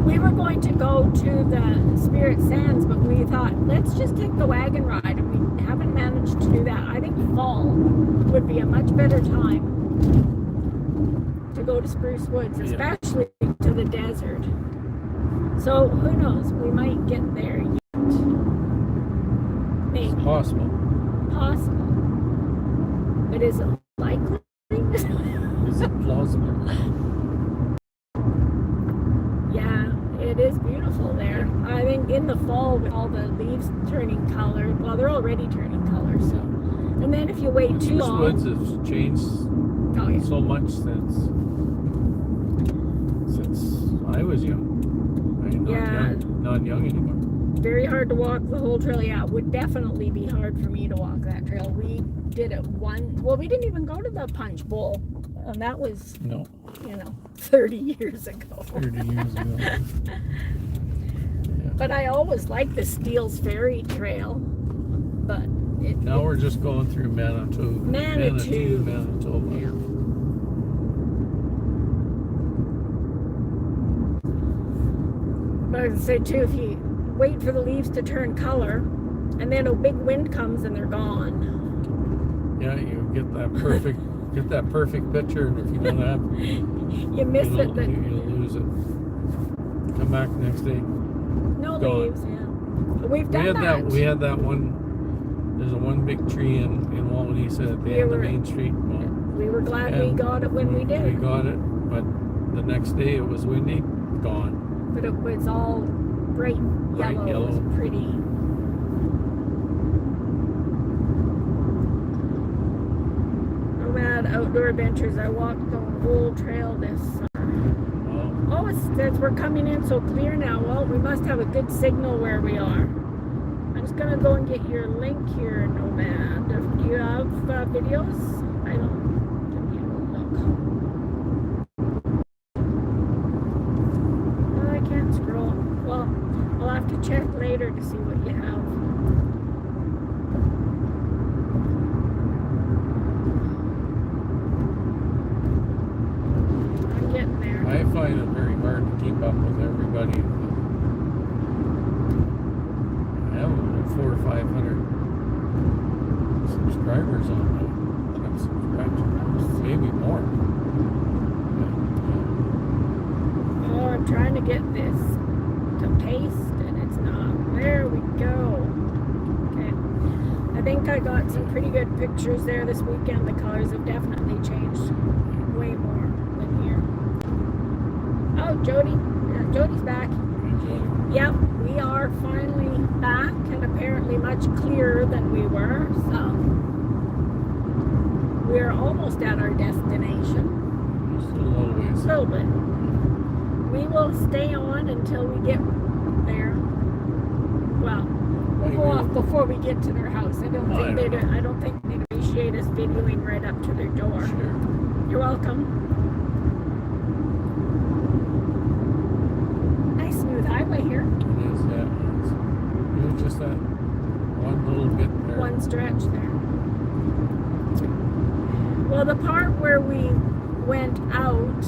We were going to go to the Spirit Sands, but we thought, let's just take the wagon ride, and we haven't managed to do that. I think fall would be a much better time to go to Spruce Woods, especially to the desert. So who knows? We might get there yet. Maybe. It's possible. Possible. But is it likely? Is it plausible? Yeah, it is beautiful there. I think in the fall with all the leaves turning color, well, they're already turning color, so. And then if you wait too long. Spruce Woods has changed so much since I was young. Not young anymore. Very hard to walk the whole trail. Yeah, it would definitely be hard for me to walk that trail. We did it we didn't even go to the Punch Bowl. And that was, 30 years ago. 30 years ago. Yeah. But I always liked the Steele's Ferry Trail. But now we're just going through Manitoba. Manitoba. Yeah. But I would say too, if you wait for the leaves to turn color, and then a big wind comes and they're gone. Yeah, you get that perfect picture, and if you don't have, you miss it. You lose it. Come back the next day. No leaves. Yeah, we've done that. We had that one. There's one big tree in Wawanesa at the end of Main Street. Well, we were glad we got it when we did. We got it, but the next day it was windy, gone. But it was all bright yellow. It was pretty. Nomad Outdoor Adventures. I walked the whole trail this summer. Oh, we're coming in so clear now. Well, we must have a good signal where we are. I'm just gonna go and get your link here, Nomad. Do you have videos? I don't. Let me look. I can't scroll. Well, I'll have to check later to see what you have. I'm getting there. I find it very hard to keep up with everybody. I have about 400 or 500 subscribers on my maybe more. Oh, I'm trying to get this to paste and it's not. There we go. Okay. I think I got some pretty good pictures there this weekend. The colors have definitely changed way more than here. Oh, Jody. Jody's back. Yep, we are finally back and apparently much clearer than we were. So we're almost at our destination. Just a little ways. A little bit. We will stay on until we get there. Well, we'll go off before we get to their house. I don't think they appreciate us videoing right up to their door. Sure. You're welcome. Nice smooth highway here. It is, yeah. It was just that one little bit there. One stretch there. Well, the part where we went out,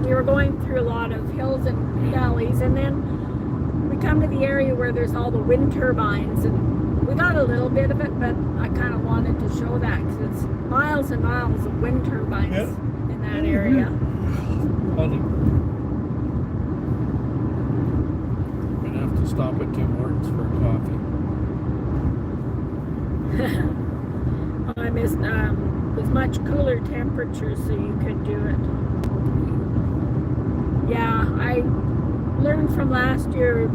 we were going through a lot of hills and valleys, and then we come to the area where there's all the wind turbines, and we got a little bit of it, but I kind of wanted to show that because it's miles and miles of wind turbines in that area. Funny. We're gonna have to stop at Tim Hortons for coffee. I missed with much cooler temperatures, so you could do it. Yeah, I learned from last year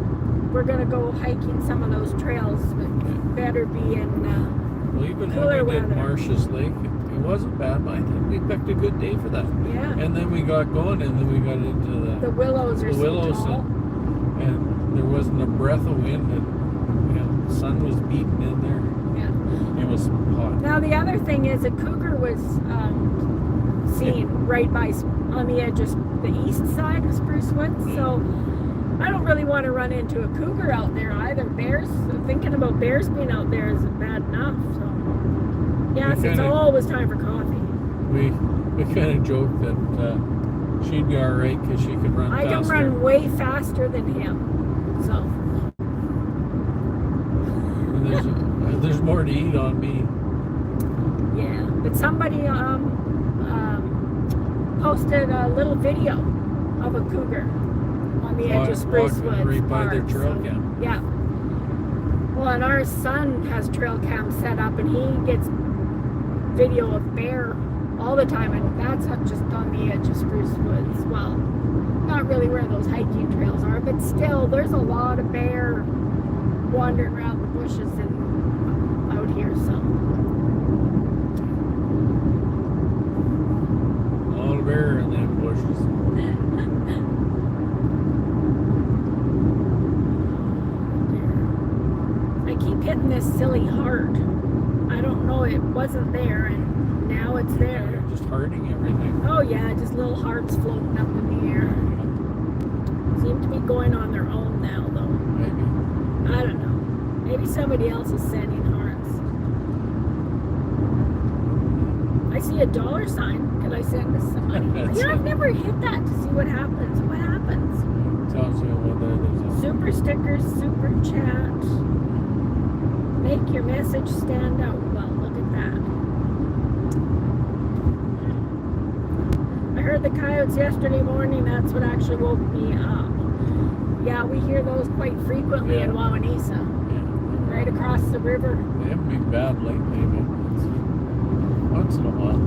we're going to go hiking some of those trails, but better be in Well, even cooler when we did weather. Marshes Lake, it wasn't bad, but I think we picked a good day for that. Yeah. And then we got going, and then we got into The willows are the willows, so tall. and there wasn't a breath of wind, and the sun was beating in there. Yeah. It was hot. Now the other thing is a cougar was seen right by on the edge of the east side of Spruce Woods, so I don't really want to run into a cougar out there either. Bears, thinking about bears being out there is bad enough. So yes, it's always time for coffee. We kind of joked that she'd be all right because she could run faster. I can run way faster than him, so. And there's more to eat on me. Yeah, but somebody posted a little video of a cougar on the edge of Spruce Woods right by their Park, trail so, cam. yeah. Well, and our son has trail cam set up, and he gets video of bear all the time, and that's just on the edge of Spruce Woods. Well, not really where those hiking trails are, but still, there's a lot of bear wandering around the bushes and out here, so. A lot of bear in them bushes. I keep hitting this silly heart. I don't know, it wasn't there, and now it's there. You're just hearting everything. Oh yeah, just little hearts floating up in the air. Seem to be going on their own now, though. Maybe. I don't know. Maybe somebody else is sending hearts. I see a dollar sign. Could I send this to somebody? I've never hit that to see what happens. What happens? Tells you what that is. Super stickers, super chat. Make your message stand out. Well, look at that. I heard the coyotes yesterday morning. That's what actually woke me up. Yeah, we hear those quite frequently in Wawanesa. Yeah. Right across the river. They haven't been bad lately, but once in a while.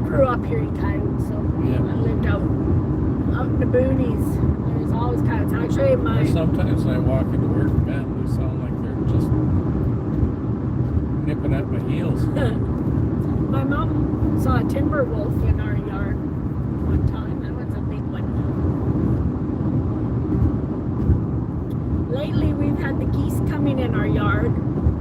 Grew up here in coyotes, so Yeah. I lived out in the boonies. There's always coyotes. Actually, Sometimes when I walk into work, man, they sound like they're just nipping at my heels. my mom saw a timber wolf in our yard one time. That was a big one. Lately, we've had the geese coming in our yard.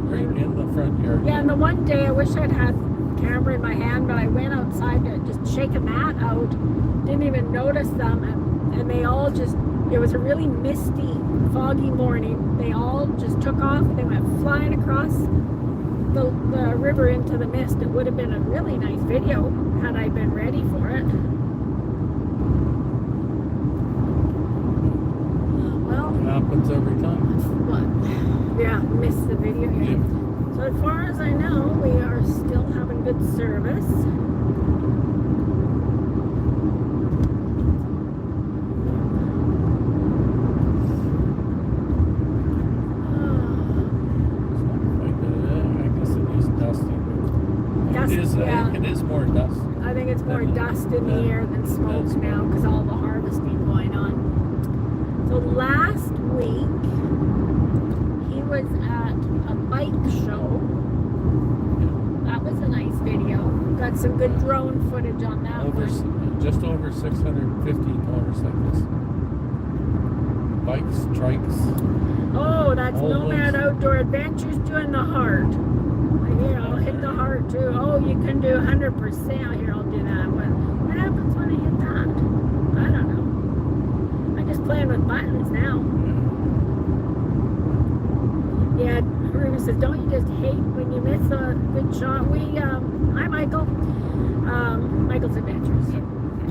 Right in the front yard. Yeah, and the one day I wish I'd had camera in my hand, but I went outside to just shake a mat out. Didn't even notice them, and they all just. It was a really misty, foggy morning. They all just took off. They went flying across the river into the mist. It would have been a really nice video had I been ready for it. Well, It happens every time. what? Yeah, missed the video here. Yeah. So as far as I know, we are still having good service. It is more dust. I think it's more dust in the air than smoke now because all the harvesting going on. So last week he was at a bike show was a nice video. Got some good drone footage on that one. Just over 650 motorcycles, bikes, trikes. Oh, that's All Nomad those. Outdoor Adventures doing the heart. Here, I'll hit the heart too. Oh, you can do 100%. Here, I'll do that one. What happens when I hit that? I don't know. I'm just playing with buttons now. Yeah, Ruby says, don't you just hate when you miss a good shot? Hi Michael. Michael's Adventures.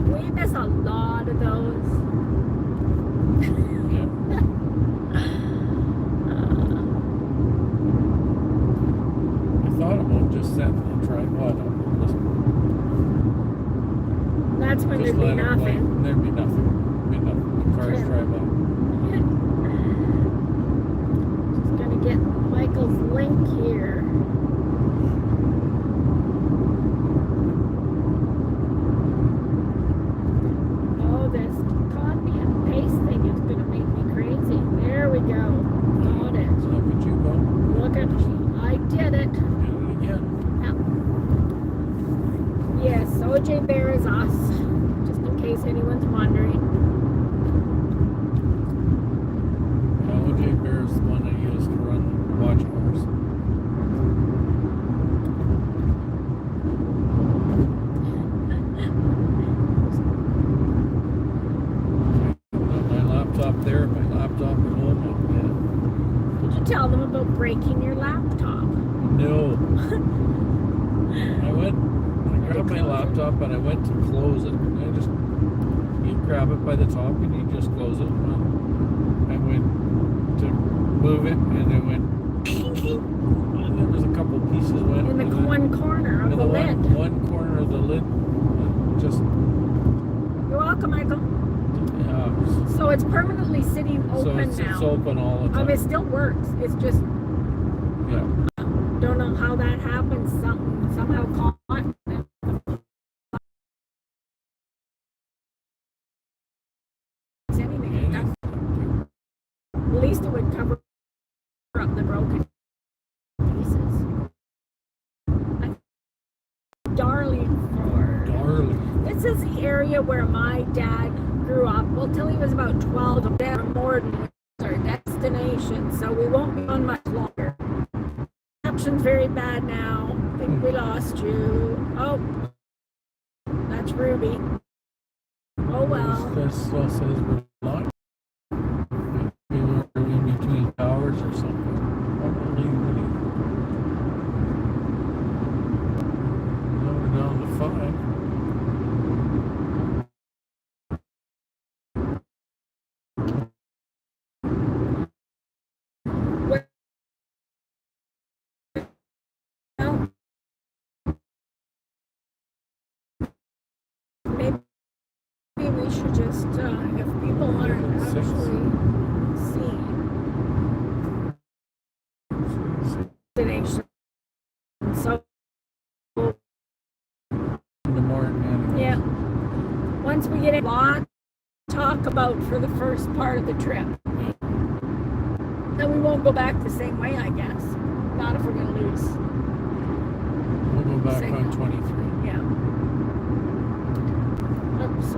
We miss a lot of those. I thought about just setting the tripod up. That's when Just there'd be let it play. nothing. There'd be nothing. There'd be nothing. The cars drive by. Just gonna get Michael's link here. Oh, this copy and paste thing is gonna make me crazy. There we go. Got it. Look at you go. Look at me. I did it. Do it again. Yes, OJ Bear is us. Just in case anyone's wondering. OJ Bear is the one I used to run watch cars. My laptop there, my laptop at home. Did you tell them about breaking your laptop? No. I grabbed my laptop and I went to close it. You grab it by the top and you just close it. I went to move it and it went, and there was a couple pieces went In the one corner of the lid. One corner of the lid just, You're welcome, Michael. yeah. So it's permanently sitting So open it's now. open all the time. It still works. It's just, Yeah. don't know how that happens. Somehow caught. Anything. At least it would cover up the broken pieces. Darling. This is the area where my dad grew up. Well, till he was about 12. Then Morden was our destination, so we won't be on much longer. Reception's very bad now. I think we lost you. Oh, that's Ruby. Oh well. This still says we're live. We were in between towers or something. Probably really. Now we're down to 5. Well, maybe we should just, if people aren't actually seeing destination. So, In the morning. yeah, once we get a lot to talk about for the first part of the trip, then we won't go back the same way, I guess. Not if we're going to lose. We'll go back Signal. on 23. Yeah. Oops.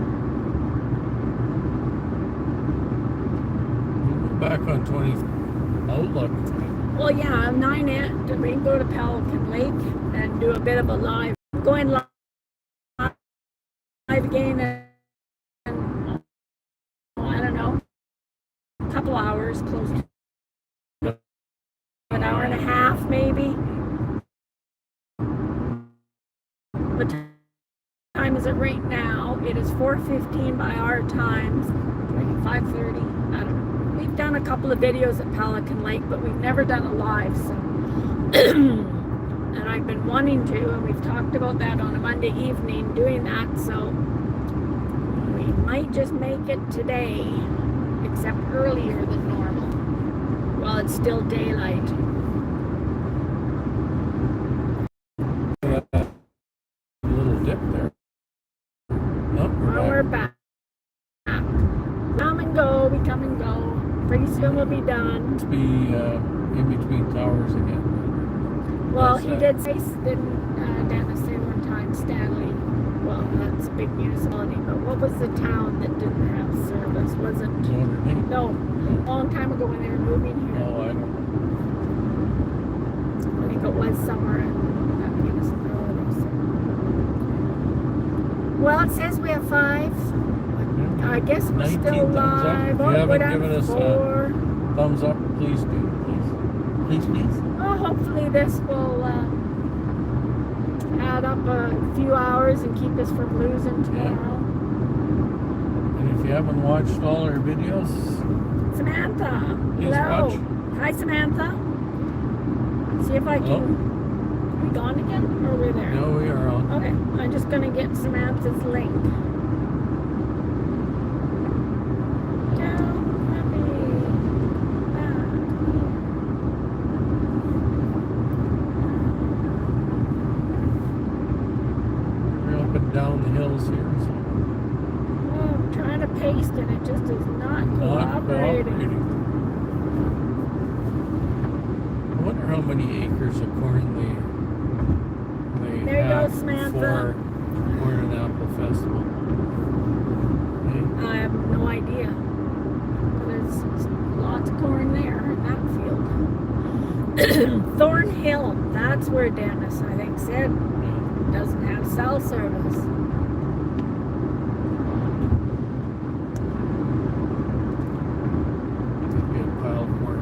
We'll go back on 23. Outlook. Well, yeah, 9 we can go to Pelican Lake and do a bit of a live. Going live again in, I don't know, a couple hours, close to an hour and a half maybe. What time is it right now? It is 4:15 by our times, 5:30, I don't know. We've done a couple of videos at Pelican Lake, but we've never done a live, so and I've been wanting to, and we've talked about that on a Monday evening, doing that, so we might just make it today, except earlier than normal, while it's still daylight. Little dip there. Oh, Well, we're back. Come and go, we come and go. Pretty soon we'll be done. Let's be in between towers again. Well, That's he that. did say, didn't Dennis say one time, Stanley? Well, that's a big municipality, but what was the town that didn't have service? Was it? Notre Dame. No, a long time ago when they were moving here. Oh, I don't know. I think it was somewhere in that municipality. So. Well, it says we have 5. I guess we're 19 still thumbs up. live. If you Oh, haven't we're down given us 4. Thumbs up, please do. Please. Well, hopefully this will add up a few hours and keep us from losing tomorrow. And if you haven't watched all our videos, Samantha, please hello. watch. Hi, Samantha. See if I can. Hello? Are we gone again? Or are we there? No, we are on. Okay, I'm just gonna get Samantha's link. We're up and down the hills here. So Oh, I'm trying to paste and it just is not not cooperating. cooperating. I wonder how many acres of corn they There you go, have Samantha. for Corn and Apple Festival. Okay. I have no idea. There's lots of corn there in that field. Thornhill, that's where Dennis, I think, said doesn't have cell service. Could be a pile of corn.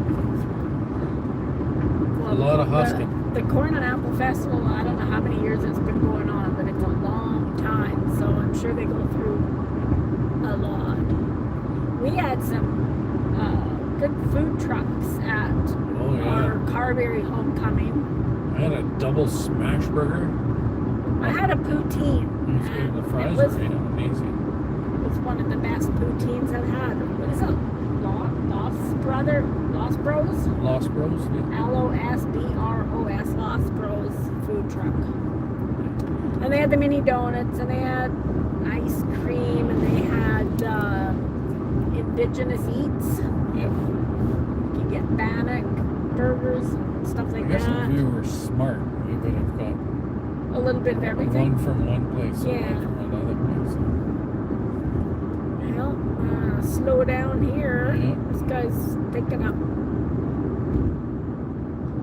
Well, A lot of husking. The Corn and Apple Festival, I don't know how many years it's been going on, but it's a long time, so I'm sure they go through a lot. We had some good food trucks at Oh, yeah. our Carberry homecoming. I had a double smash burger. I had a poutine. These guys, the fries It was, are amazing. it was one of the best poutines I've had. What is it? Lost Bros? Lost Bros. Yeah. LOSBROS, Lost Bros food truck. And they had the mini donuts, and they had ice cream, and they had indigenous eats. Yeah. You can get bannock burgers and stuff I like guess that. if we were smart, we would have got A little bit of everything. one from one place and Yeah. one from another place. Well, slow down here. Yeah. This guy's taking up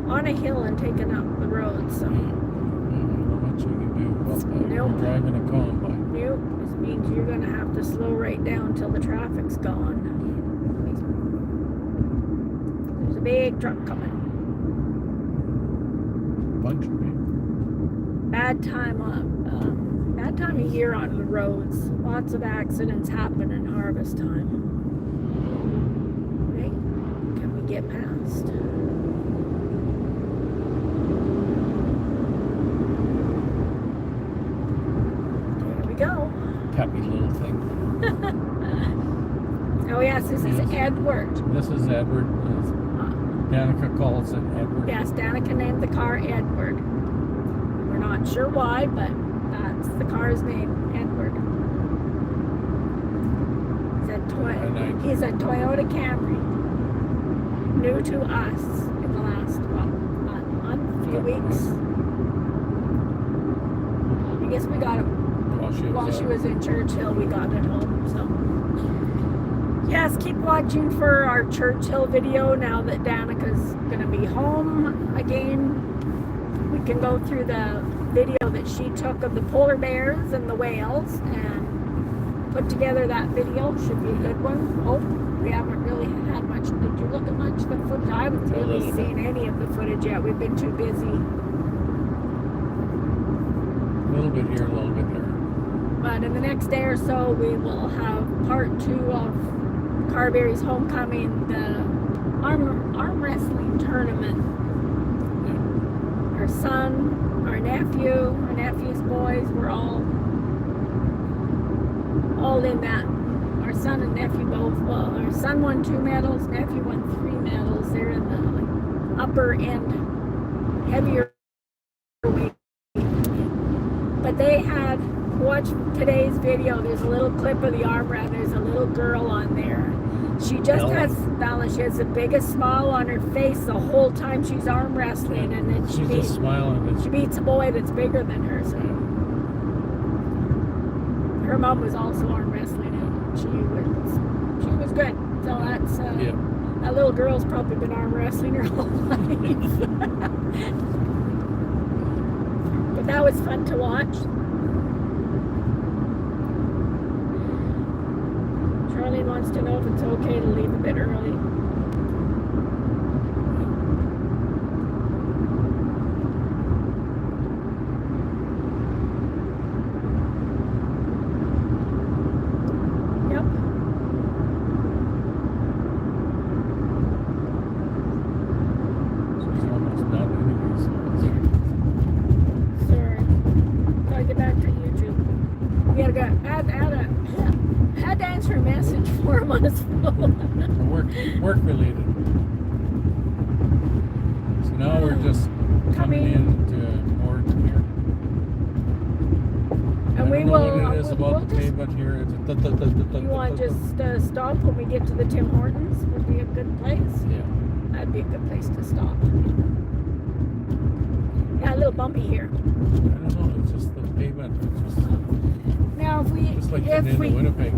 on a hill and taking up the road, so. Yeah. Not much we can do about that. Nope. We're driving a combine. Nope, this means you're gonna have to slow right down till the traffic's gone. There's a big truck coming. Bunch of people. Bad time of year on the roads. Lots of accidents happen in harvest time. Okay, can we get past? There we go. Peppy little thing. Oh yes, this is Yes. Edward. This is Edward. Danica calls it Edward. Yes, Danica named the car Edward. We're not sure why, but that's the car's name, Edward. He's a Toyota Camry. New to us in the last month, few weeks. I guess we got it while she was in Churchill. We got it home, so. Yes, keep watching for our Churchill video now that Danica's gonna be home again. We can go through the video that she took of the polar bears and the whales and put together that video. Should be a good one. Oh, we haven't really had much. Did you look at much of the footage? I haven't really seen any of the footage yet. We've been too busy. A little bit here, a little bit there. But in the next day or so, we will have part 2 of Carberry's homecoming, the arm wrestling tournament. Our son, our nephew's boys were all in that. Our son and nephew both. Well, our son won 2 medals, nephew won 3 medals. They're in the upper end, heavier weight. But they had, watch today's video, there's a little clip of the arm wrestling. There's a little girl on there. She just has Bella. She has the biggest smile on her face the whole time she's arm wrestling, and then She's just smiling. she beats a boy that's bigger than her. So her mom was also arm wrestling, and she was good. So that's that little girl's probably been arm wrestling her whole life. But that was fun to watch. Charlie wants to know if it's okay to leave a bit early. Yep. She's almost done anyway, Sorry. Gotta get back to YouTube. We gotta go had to answer a message for him on his phone. work related. So now we're just coming into Morden here. And I we don't know will. what it is about the just, pavement here. It's a you want to just stop when we get to the Tim Hortons? Would be a good place. Yeah. That'd be a good place to stop. Yeah, a little bumpy here. I don't know. It's just the pavement. It's just, Now, if we just like getting into Winnipeg.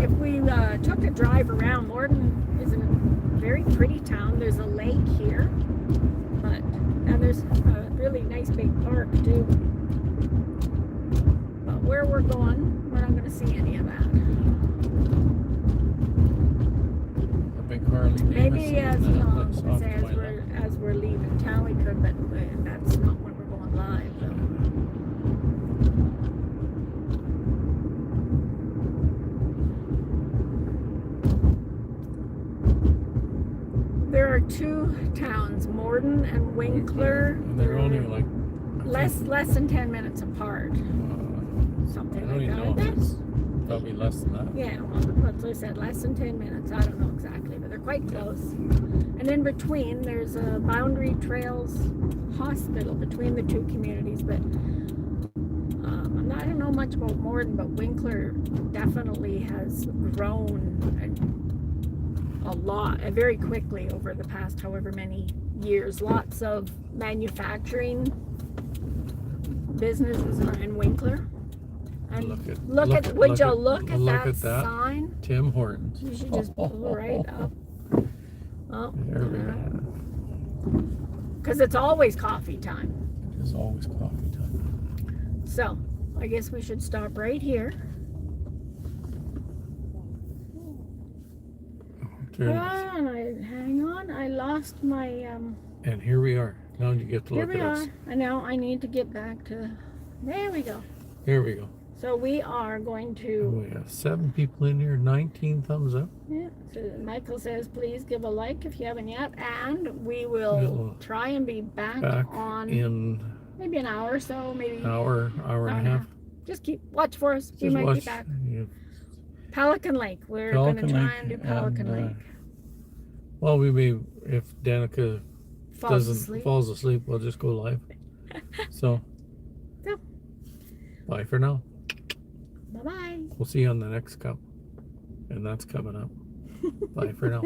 if we took a drive around, Morden is a very pretty town. There's a lake here, and there's a really nice big park too. But where we're going, we're not going to see any of that. A big Harley Davidson. Maybe that's off to my left. as we're leaving town, we could, but that's not when we're going live. Though. There are two towns, Morden and Winkler. And they're only like less than 10 minutes apart. I Something don't like even know that. if it's probably less than that. Yeah, well, that's what I said, less than 10 minutes. I don't know exactly, but they're quite close. And in between, there's a Boundary Trails hospital between the two communities. But I don't know much about Morden, but Winkler definitely has grown a lot, very quickly over the past however many years. Lots of manufacturing businesses are in Winkler. And would you look at that sign? Tim Hortons. You should just pull right up. Oh, There we go. because it's always coffee time. It's always coffee time. So I guess we should stop right here. Hang on, I lost my And here we are. Now you get to here look we at are. us. And now I need to get back to there we go. Here we go. So we are going to We have 7 people in here, 19 thumbs up. yeah, so Michael says please give a like if you haven't yet, and we will We'll try and be back on in maybe an hour or so, maybe an hour and a half. Just watch for us. We Just might watch. be back. Yeah. Pelican Lake. We're going to Pelican try Lake and do Pelican and, Lake. Well, we may, if Danica Falls asleep. falls asleep, we'll just go live. So, Yep. bye for now. Bye-bye. We'll see you on the next cup. And that's coming up. Bye for now.